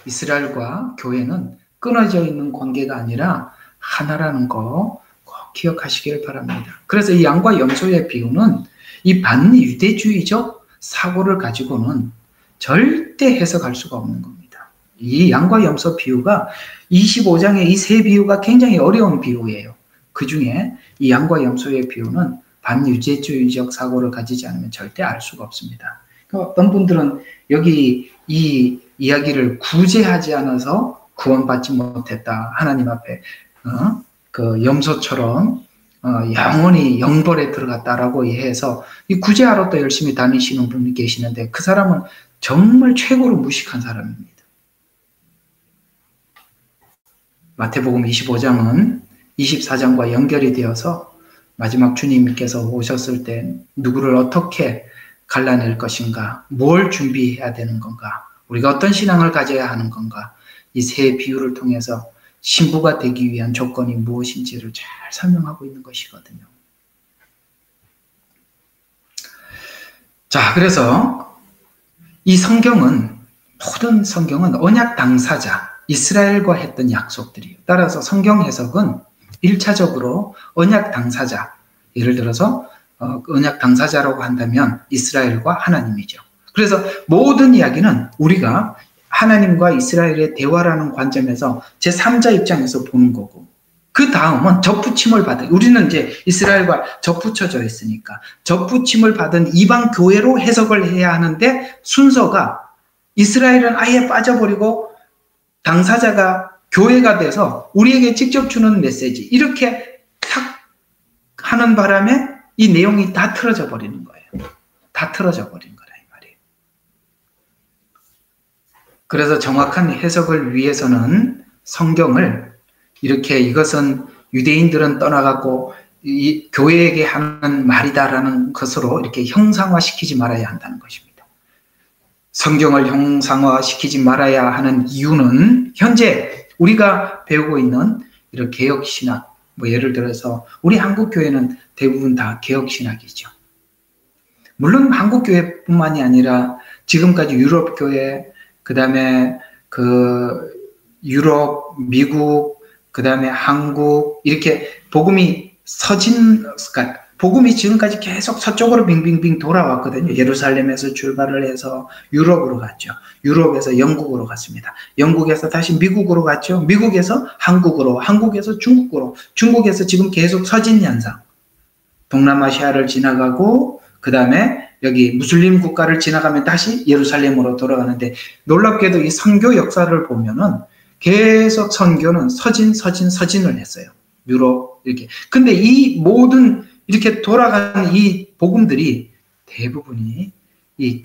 이스라엘과 교회는 끊어져 있는 관계가 아니라 하나라는 거 꼭 기억하시길 바랍니다. 그래서 이 양과 염소의 비유는 이 반유대주의적 사고를 가지고는 절대 해석할 수가 없는 겁니다. 이 양과 염소 비유가 25장의 이 세 비유가 굉장히 어려운 비유예요. 그 중에 이 양과 염소의 비유는 반유대주의적 사고를 가지지 않으면 절대 알 수가 없습니다. 어떤 분들은 여기 이 이야기를 구제하지 않아서 구원받지 못했다. 하나님 앞에 그 염소처럼 영원히 영벌에 들어갔다라고 해서 이 구제하러 또 열심히 다니시는 분이 계시는데 그 사람은 정말 최고로 무식한 사람입니다. 마태복음 25장은 24장과 연결이 되어서 마지막 주님께서 오셨을 때 누구를 어떻게 갈라낼 것인가, 뭘 준비해야 되는 건가, 우리가 어떤 신앙을 가져야 하는 건가, 이 세 비유를 통해서 신부가 되기 위한 조건이 무엇인지를 잘 설명하고 있는 것이거든요. 자, 그래서 이 성경은, 모든 성경은 언약 당사자, 이스라엘과 했던 약속들이에요. 따라서 성경 해석은 1차적으로 언약 당사자, 예를 들어서 언약 당사자라고 한다면 이스라엘과 하나님이죠. 그래서 모든 이야기는 우리가 하나님과 이스라엘의 대화라는 관점에서 제3자 입장에서 보는 거고, 그 다음은 접붙임을 받은, 우리는 이제 이스라엘과 접붙여져 있으니까 접붙임을 받은 이방 교회로 해석을 해야 하는데, 순서가 이스라엘은 아예 빠져버리고 당사자가 교회가 돼서 우리에게 직접 주는 메시지, 이렇게 탁 하는 바람에 이 내용이 다 틀어져 버리는 거예요. 다 틀어져 버린 거라 이 말이에요. 그래서 정확한 해석을 위해서는 성경을 이렇게, 이것은 유대인들은 떠나가고 이 교회에게 하는 말이다라는 것으로 이렇게 형상화시키지 말아야 한다는 것입니다. 성경을 형상화시키지 말아야 하는 이유는 현재 우리가 배우고 있는 이런 개혁신학, 예를 들어서 우리 한국교회는 대부분 다 개혁신학이죠. 물론 한국교회뿐만이 아니라 지금까지 유럽교회, 그 다음에 유럽, 미국, 그 다음에 한국, 이렇게 복음이 그러니까 복음이 지금까지 계속 서쪽으로 빙빙빙 돌아왔거든요. 예루살렘에서 출발을 해서 유럽으로 갔죠. 유럽에서 영국으로 갔습니다. 영국에서 다시 미국으로 갔죠. 미국에서 한국으로, 한국에서 중국으로, 중국에서 지금 계속 서진연상, 동남아시아를 지나가고 그 다음에 여기 무슬림 국가를 지나가면 다시 예루살렘으로 돌아가는데, 놀랍게도 이 선교 역사를 보면은 계속 선교는 서진을 했어요. 유럽 이렇게. 근데 이 모든 이렇게 돌아가는 이 복음들이 대부분이 이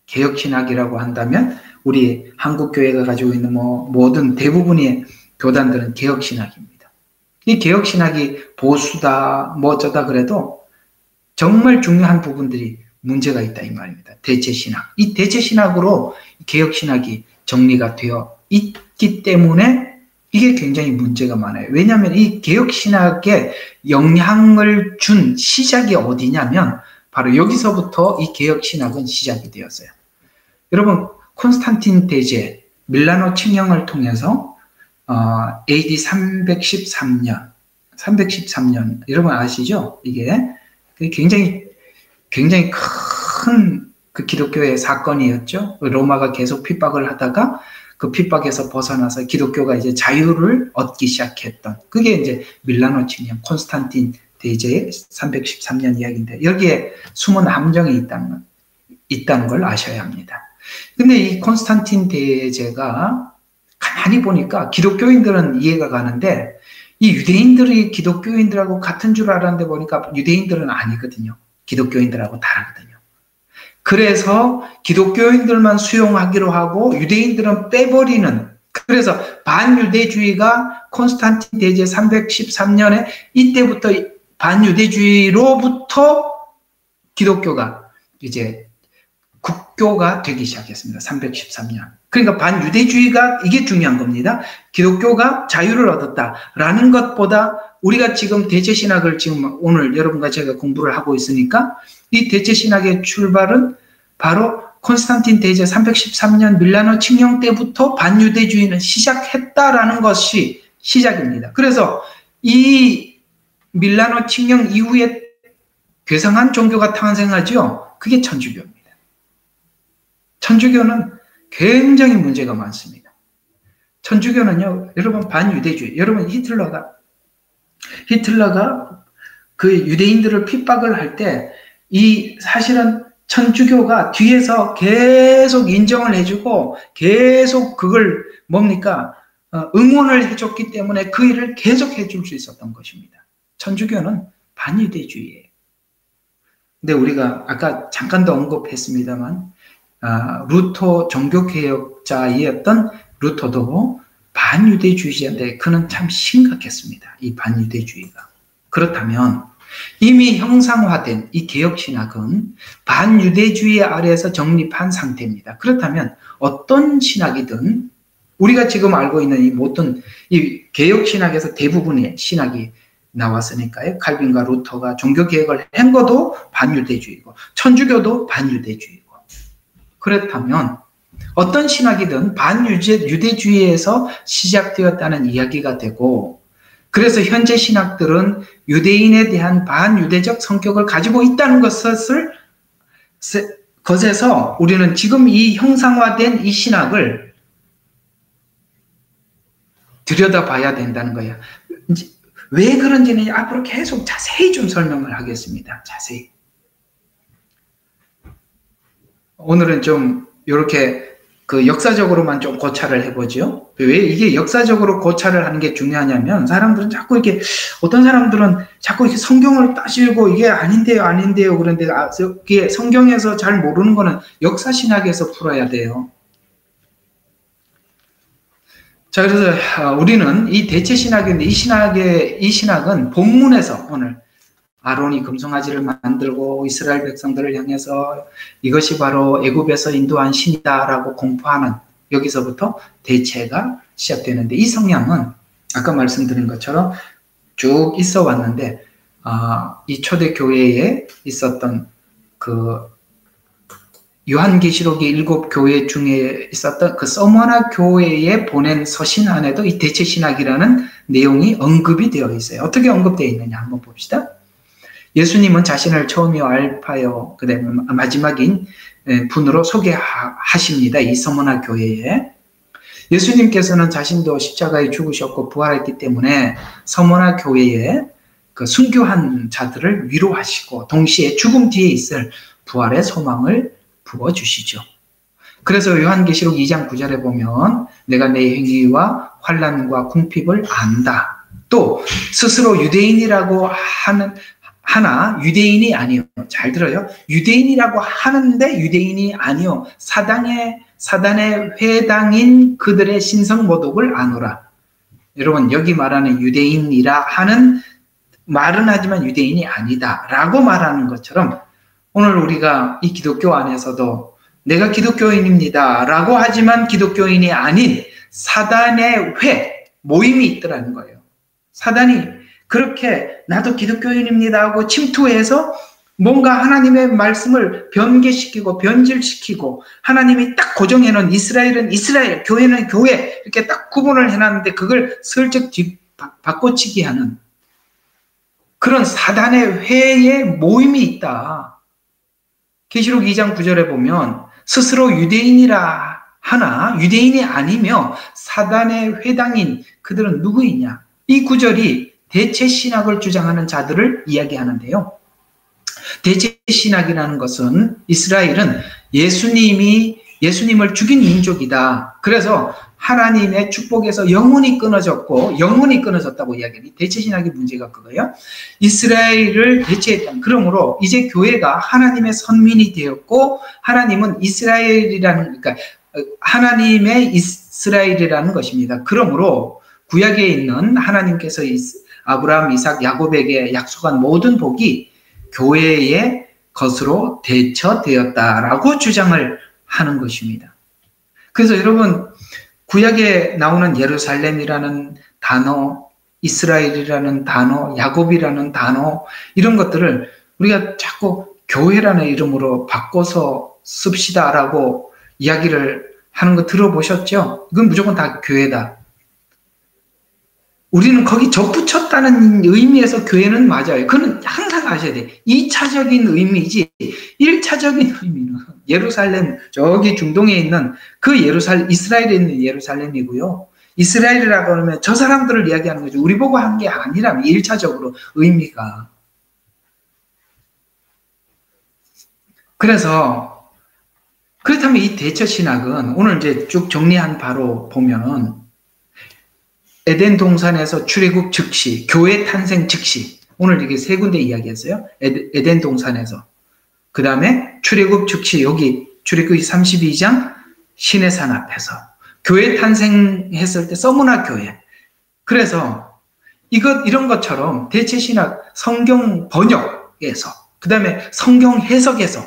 개혁신학이라고 한다면 우리 한국교회가 가지고 있는 모든 대부분의 교단들은 개혁신학입니다. 이 개혁신학이 보수다 어쩌다 그래도 정말 중요한 부분들이 문제가 있다 이 말입니다. 대체신학. 이 대체신학으로 개혁신학이 정리가 되어 있기 때문에 이게 굉장히 문제가 많아요. 왜냐하면 이 개혁신학에 영향을 준 시작이 어디냐면 바로 여기서부터 이 개혁신학은 시작이 되었어요. 여러분, 콘스탄틴 대제, 밀라노 칙령을 통해서 AD 313년 여러분 아시죠? 이게 굉장히 큰 그 기독교의 사건이었죠. 로마가 계속 핍박을 하다가 그 핍박에서 벗어나서 기독교가 이제 자유를 얻기 시작했던, 그게 이제 밀라노 칙령, 콘스탄틴 대제의 313년 이야기인데, 여기에 숨은 함정이 있다는 걸 아셔야 합니다. 근데 이 콘스탄틴 대제가 가만히 보니까 기독교인들은 이해가 가는데 이 유대인들이 기독교인들하고 같은 줄 알았는데 보니까 유대인들은 아니거든요. 기독교인들하고 다르거든요. 그래서 기독교인들만 수용하기로 하고 유대인들은 빼버리는, 그래서 반유대주의가 콘스탄틴 대제 313년에 이때부터 반유대주의로부터 기독교가 이제 국교가 되기 시작했습니다. 313년. 그러니까 반유대주의가 이게 중요한 겁니다. 기독교가 자유를 얻었다라는 것보다 우리가 지금 대체신학을 지금 오늘 여러분과 제가 공부를 하고 있으니까 이 대체신학의 출발은 바로 콘스탄틴 대제 313년 밀라노 칙령 때부터 반유대주의는 시작했다라는 것이 시작입니다. 그래서 이 밀라노 칙령 이후에 괴상한 종교가 탄생하죠. 그게 천주교입니다. 천주교는 굉장히 문제가 많습니다. 천주교는요, 여러분 반유대주의. 여러분 히틀러가 그 유대인들을 핍박을 할 때 이 사실은 천주교가 뒤에서 계속 인정을 해주고 계속 그걸 뭡니까? 응원을 해줬기 때문에 그 일을 계속 해줄 수 있었던 것입니다. 천주교는 반유대주의예요. 근데 우리가 아까 잠깐 더 언급했습니다만 루터 종교개혁자이었던 루터도 반유대주의자인데 그는 참 심각했습니다. 이 반유대주의가. 그렇다면 이미 형상화된 이 개혁신학은 반유대주의 아래에서 정립한 상태입니다. 그렇다면 어떤 신학이든 우리가 지금 알고 있는 이 모든 이 개혁신학에서 대부분의 신학이 나왔으니까요. 칼빈과 루터가 종교개혁을 한 것도 반유대주의고 천주교도 반유대주의고 그렇다면 어떤 신학이든 반유대주의에서 시작되었다는 이야기가 되고 그래서 현재 신학들은 유대인에 대한 반유대적 성격을 가지고 있다는 것에서 우리는 지금 이 형상화된 이 신학을 들여다봐야 된다는 거예요. 왜 그런지는 앞으로 계속 자세히 좀 설명을 하겠습니다. 자세히. 오늘은 좀 이렇게 그 역사적으로만 좀 고찰을 해보죠. 왜 이게 역사적으로 고찰을 하는 게 중요하냐면 사람들은 자꾸 이렇게 어떤 사람들은 자꾸 이렇게 성경을 따지고 이게 아닌데요 그런데 이게 성경에서 잘 모르는 거는 역사신학에서 풀어야 돼요. 자, 그래서 우리는 이 대체신학인데 이 신학은 본문에서 오늘 아론이 금송아지를 만들고 이스라엘 백성들을 향해서 이것이 바로 애굽에서 인도한 신이다라고 공포하는 여기서부터 대체가 시작되는데 이 성향은 아까 말씀드린 것처럼 쭉 있어 왔는데 이 초대교회에 있었던 그 요한계시록의 7교회 중에 있었던 그 서머나 교회에 보낸 서신 안에도 이 대체신학이라는 내용이 언급이 되어 있어요. 어떻게 언급되어 있느냐 한번 봅시다. 예수님은 자신을 처음이요 알파요 그다음에 마지막인 분으로 소개하십니다. 이 서머나 교회에 예수님께서는 자신도 십자가에 죽으셨고 부활했기 때문에 서머나 교회에 그 순교한 자들을 위로하시고 동시에 죽음 뒤에 있을 부활의 소망을 부어주시죠. 그래서 요한계시록 2장 9절에 보면 내가 내 행위와 환난과 궁핍을 안다. 또 스스로 유대인이라고 하나 유대인이 아니요. 잘 들어요. 유대인이라고 하는데 유대인이 아니요. 사단의 회당인 그들의 신성모독을 아노라. 여러분 여기 말하는 유대인이라 하는 말은 하지만 유대인이 아니다 라고 말하는 것처럼 오늘 우리가 이 기독교 안에서도 내가 기독교인입니다 라고 하지만 기독교인이 아닌 사단의 모임이 있더라는 거예요. 사단이 그렇게 나도 기독교인입니다 하고 침투해서 뭔가 하나님의 말씀을 변개시키고 변질시키고 하나님이 딱 고정해놓은 이스라엘은 이스라엘, 교회는 교회 이렇게 딱 구분을 해놨는데 그걸 슬쩍 바꿔치기 하는 그런 사단의 회의 모임이 있다. 계시록 2장 9절에 보면 스스로 유대인이라 하나 유대인이 아니며 사단의 회당인 그들은 누구이냐. 이 구절이 대체신학을 주장하는 자들을 이야기하는데요. 대체신학이라는 것은 이스라엘은 예수님을 죽인 민족이다. 그래서 하나님의 축복에서 영혼이 끊어졌다고 이야기해요. 대체신학의 문제가 그거예요. 이스라엘을 대체했다. 그러므로 이제 교회가 하나님의 선민이 되었고 하나님은 그러니까 하나님의 이스라엘이라는 것입니다. 그러므로 구약에 있는 하나님께서 아브라함, 이삭, 야곱에게 약속한 모든 복이 교회에 것으로 대처되었다라고 주장을 하는 것입니다. 그래서 여러분, 구약에 나오는 예루살렘이라는 단어, 이스라엘이라는 단어, 야곱이라는 단어, 이런 것들을 우리가 자꾸 교회라는 이름으로 바꿔서 씁시다라고 이야기를 하는 거 들어보셨죠? 이건 무조건 다 교회다. 우리는 거기 접붙였다는 의미에서 교회는 맞아요. 그건 항상 아셔야 돼요. 2차적인 의미이지 1차적인 의미는 예루살렘, 저기 중동에 있는 그 이스라엘에 있는 예루살렘이고요. 이스라엘이라고 하면 저 사람들을 이야기하는 거죠. 우리 보고 한 게 아니라면 1차적으로 의미가. 그래서 그렇다면 이 대처 신학은 오늘 이제 쭉 정리한 바로 보면은 에덴 동산에서 출애굽 즉시, 교회 탄생 즉시, 오늘 이게 세 군데 이야기했어요. 에덴 동산에서. 그 다음에 출애굽 즉시, 여기 출애굽기 32장 시내산 앞에서. 교회 탄생했을 때 서문화 교회. 그래서 이런 것처럼 대체신학 성경 번역에서, 그 다음에 성경 해석에서,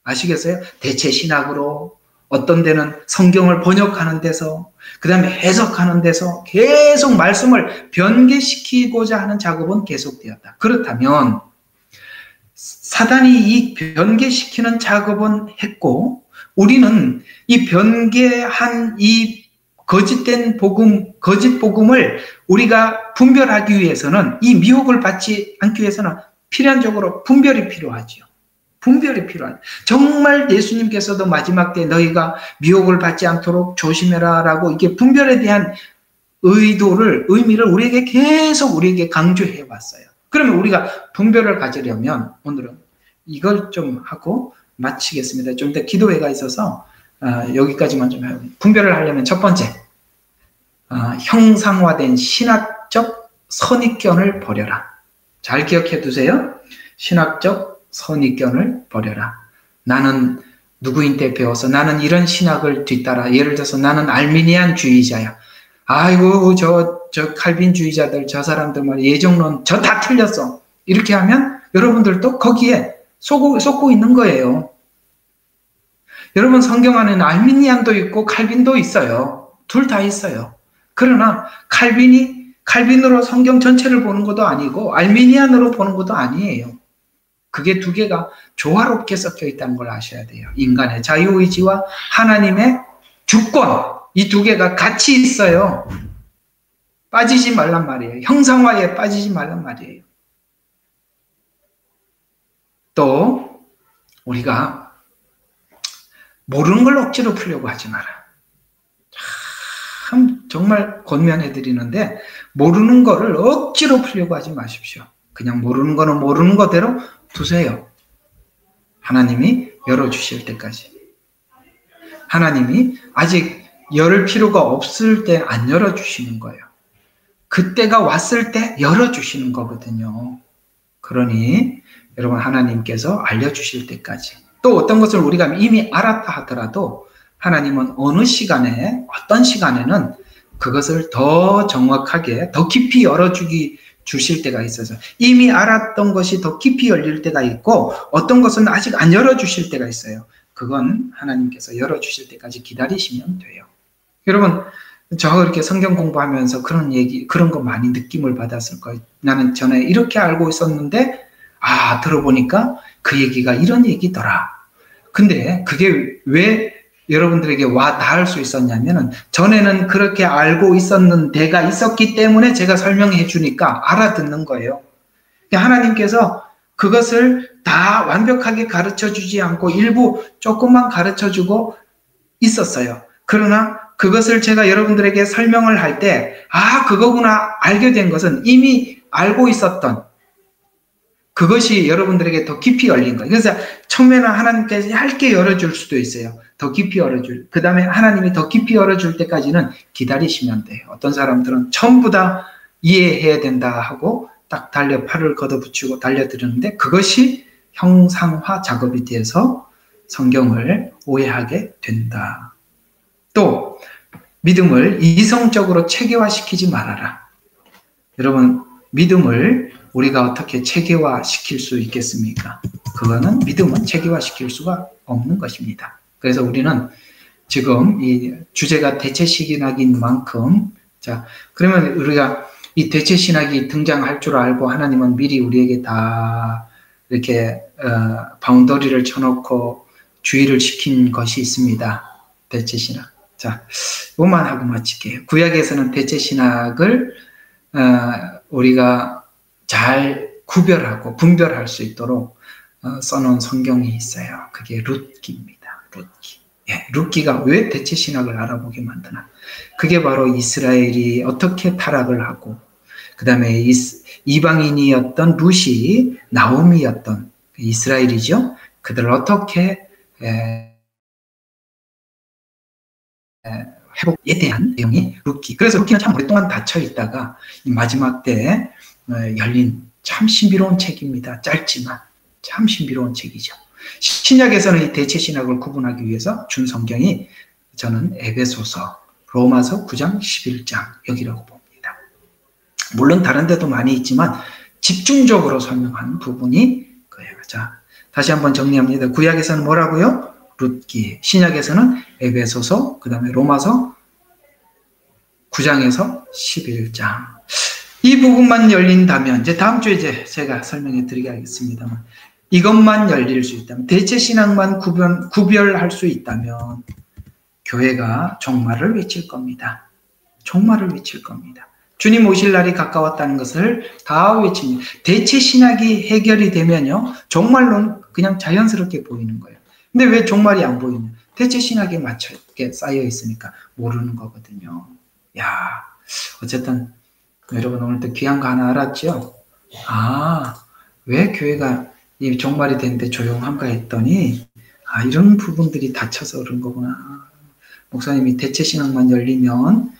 아시겠어요? 대체신학으로 어떤 데는 성경을 번역하는 데서, 그 다음에 해석하는 데서 계속 말씀을 변개시키고자 하는 작업은 계속되었다. 그렇다면 사단이 이 변개시키는 작업은 했고, 우리는 이 변개한 이 거짓된 복음, 거짓 복음을 우리가 분별하기 위해서는, 이 미혹을 받지 않기 위해서는 필연적으로 분별이 필요하지요. 분별이 필요한. 정말 예수님께서도 마지막 때 너희가 미혹을 받지 않도록 조심해라 라고 이게 분별에 대한 의미를 우리에게 계속 우리에게 강조해 왔어요. 그러면 우리가 분별을 가지려면 오늘은 이걸 좀 하고 마치겠습니다. 좀 더 기도회가 있어서 여기까지만 좀 해요. 분별을 하려면 첫 번째, 형상화된 신학적 선입견을 버려라. 잘 기억해 두세요. 신학적 선입견을 버려라. 나는 누구인데 배워서 나는 이런 신학을 뒤따라. 예를 들어서 나는 알미니안주의자야. 아이고 저 칼빈주의자들, 저 사람들 말이야, 예정론 저 다 틀렸어. 이렇게 하면 여러분들도 거기에 속고 있는 거예요. 여러분, 성경 안에는 알미니안도 있고 칼빈도 있어요. 둘 다 있어요. 그러나 칼빈으로 성경 전체를 보는 것도 아니고 알미니안으로 보는 것도 아니에요. 그게 두 개가 조화롭게 섞여 있다는 걸 아셔야 돼요. 인간의 자유의지와 하나님의 주권, 이 두 개가 같이 있어요. 빠지지 말란 말이에요. 형상화에 빠지지 말란 말이에요. 또 우리가 모르는 걸 억지로 풀려고 하지 마라. 참 정말 권면해 드리는데, 모르는 거를 억지로 풀려고 하지 마십시오. 그냥 모르는 거는 모르는 거대로 두세요. 하나님이 열어주실 때까지. 하나님이 아직 열을 필요가 없을 때 안 열어주시는 거예요. 그때가 왔을 때 열어주시는 거거든요. 그러니 여러분, 하나님께서 알려주실 때까지. 또 어떤 것을 우리가 이미 알았다 하더라도 하나님은 어느 시간에, 어떤 시간에는 그것을 더 정확하게, 더 깊이 주실 때가 있어서, 이미 알았던 것이 더 깊이 열릴 때가 있고, 어떤 것은 아직 안 열어주실 때가 있어요. 그건 하나님께서 열어주실 때까지 기다리시면 돼요. 여러분, 저 이렇게 성경 공부하면서 그런 거 많이 느낌을 받았을 거예요. 나는 전에 이렇게 알고 있었는데, 들어보니까 그 얘기가 이런 얘기더라. 근데 그게 왜 여러분들에게 닿을 수 있었냐면은, 전에는 그렇게 알고 있었는 데가 있었기 때문에 제가 설명해 주니까 알아듣는 거예요. 하나님께서 그것을 다 완벽하게 가르쳐 주지 않고 일부 조금만 가르쳐 주고 있었어요. 그러나 그것을 제가 여러분들에게 설명을 할 때, 그거구나 알게 된 것은 이미 알고 있었던 그것이 여러분들에게 더 깊이 열린 거예요. 그래서 처음에는 하나님께서 얇게 열어줄 수도 있어요. 더 깊이 그 다음에 하나님이 더 깊이 열어줄 때까지는 기다리시면 돼요. 어떤 사람들은 전부 다 이해해야 된다 하고 딱 팔을 걷어붙이고 달려드렸는데, 그것이 형상화 작업이 돼서 성경을 오해하게 된다. 또 믿음을 이성적으로 체계화시키지 말아라. 여러분, 믿음을 우리가 어떻게 체계화시킬 수 있겠습니까? 그거는 믿음은 체계화시킬 수가 없는 것입니다. 그래서 우리는 지금 이 주제가 대체신학인 만큼, 자, 그러면 우리가 이 대체신학이 등장할 줄 알고 하나님은 미리 우리에게 다 이렇게 바운더리를 쳐놓고 주의를 시킨 것이 있습니다. 대체신학. 자, 이것만 하고 마칠게요. 구약에서는 대체신학을 우리가 잘 구별하고 분별할 수 있도록 써놓은 성경이 있어요. 그게 룻기입니다. 룻기. 예, 룻기가 왜 대체신학을 알아보게 만드나? 그게 바로 이스라엘이 어떻게 타락을 하고, 그 다음에 이방인이었던 룻이 나오미였던 이스라엘이죠. 그들을 어떻게 회복에 대한 내용이 룻기. 그래서 룻기는 참 오랫동안 닫혀 있다가 마지막 때에 열린 참 신비로운 책입니다. 짧지만 참 신비로운 책이죠. 신약에서는 이 대체신학을 구분하기 위해서 준 성경이 저는 에베소서, 로마서 9장, 11장 여기라고 봅니다. 물론 다른 데도 많이 있지만 집중적으로 설명한 부분이 그예요. 자, 다시 한번 정리합니다. 구약에서는 뭐라고요? 룻기. 신약에서는 에베소서, 그 다음에 로마서 9장에서 11장. 이 부분만 열린다면, 이제 다음 주에 제가 설명해 드리겠습니다만, 이것만 열릴 수 있다면, 대체신학만 구별할 수 있다면, 교회가 종말을 외칠 겁니다. 종말을 외칠 겁니다. 주님 오실 날이 가까웠다는 것을 다 외칩니다. 대체신학이 해결이 되면요, 종말론 그냥 자연스럽게 보이는 거예요. 근데 왜 종말이 안 보이냐? 대체신학에 맞춰게 쌓여 있으니까 모르는 거거든요. 야, 어쨌든 여러분 오늘 또 귀한 거 하나 알았죠? 왜 교회가 이 종말이 됐는데 조용한가 했더니 이런 부분들이 닫혀서 그런 거구나. 목사님이 대체신학만 열리면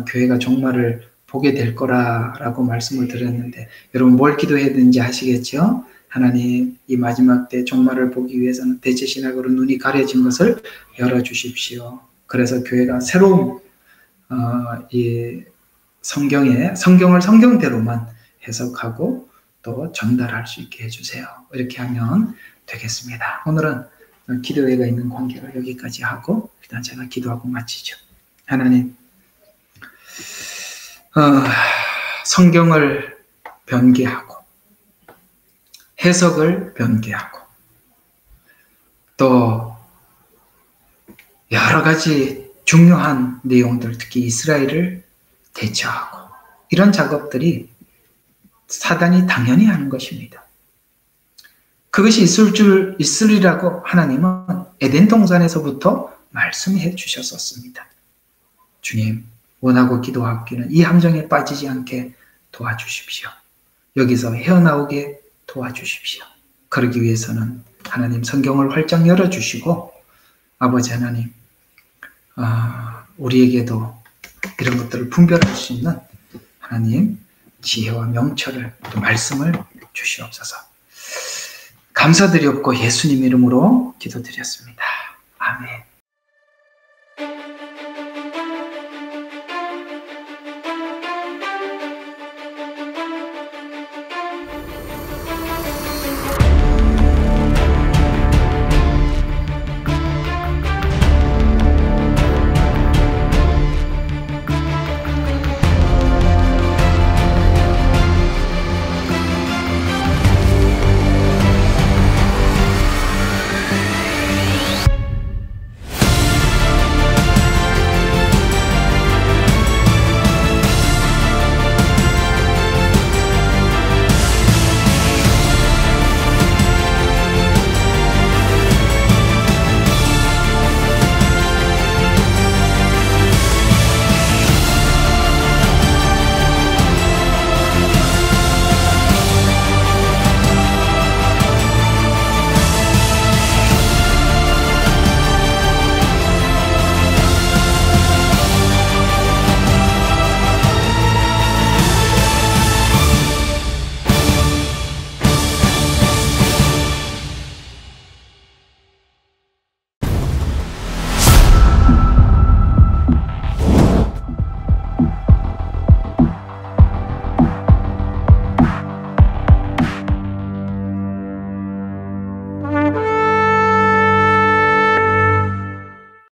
교회가 종말을 보게 될 거라고 말씀을 드렸는데, 여러분 뭘 기도해야 되는지 아시겠죠? 하나님, 이 마지막 때 종말을 보기 위해서는 대체신학으로 눈이 가려진 것을 열어주십시오. 그래서 교회가 새로운 이 성경을 성경대로만 해석하고 또 전달할 수 있게 해주세요. 이렇게 하면 되겠습니다. 오늘은 기도회가 있는 관계를 여기까지 하고 일단 제가 기도하고 마치죠. 하나님, 성경을 변개하고 해석을 변개하고 또 여러 가지 중요한 내용들, 특히 이스라엘을 대처하고, 이런 작업들이 사단이 당연히 하는 것입니다. 그것이 있으리라고 하나님은 에덴 동산에서부터 말씀해 주셨었습니다. 주님, 원하고 기도하기는 이 함정에 빠지지 않게 도와주십시오. 여기서 헤어나오게 도와주십시오. 그러기 위해서는 하나님 성경을 활짝 열어주시고, 아버지 하나님, 우리에게도 이런 것들을 분별할 수 있는 하나님 지혜와 명철을, 또 말씀을 주시옵소서. 감사드렸고 예수님 이름으로 기도드렸습니다. 아멘.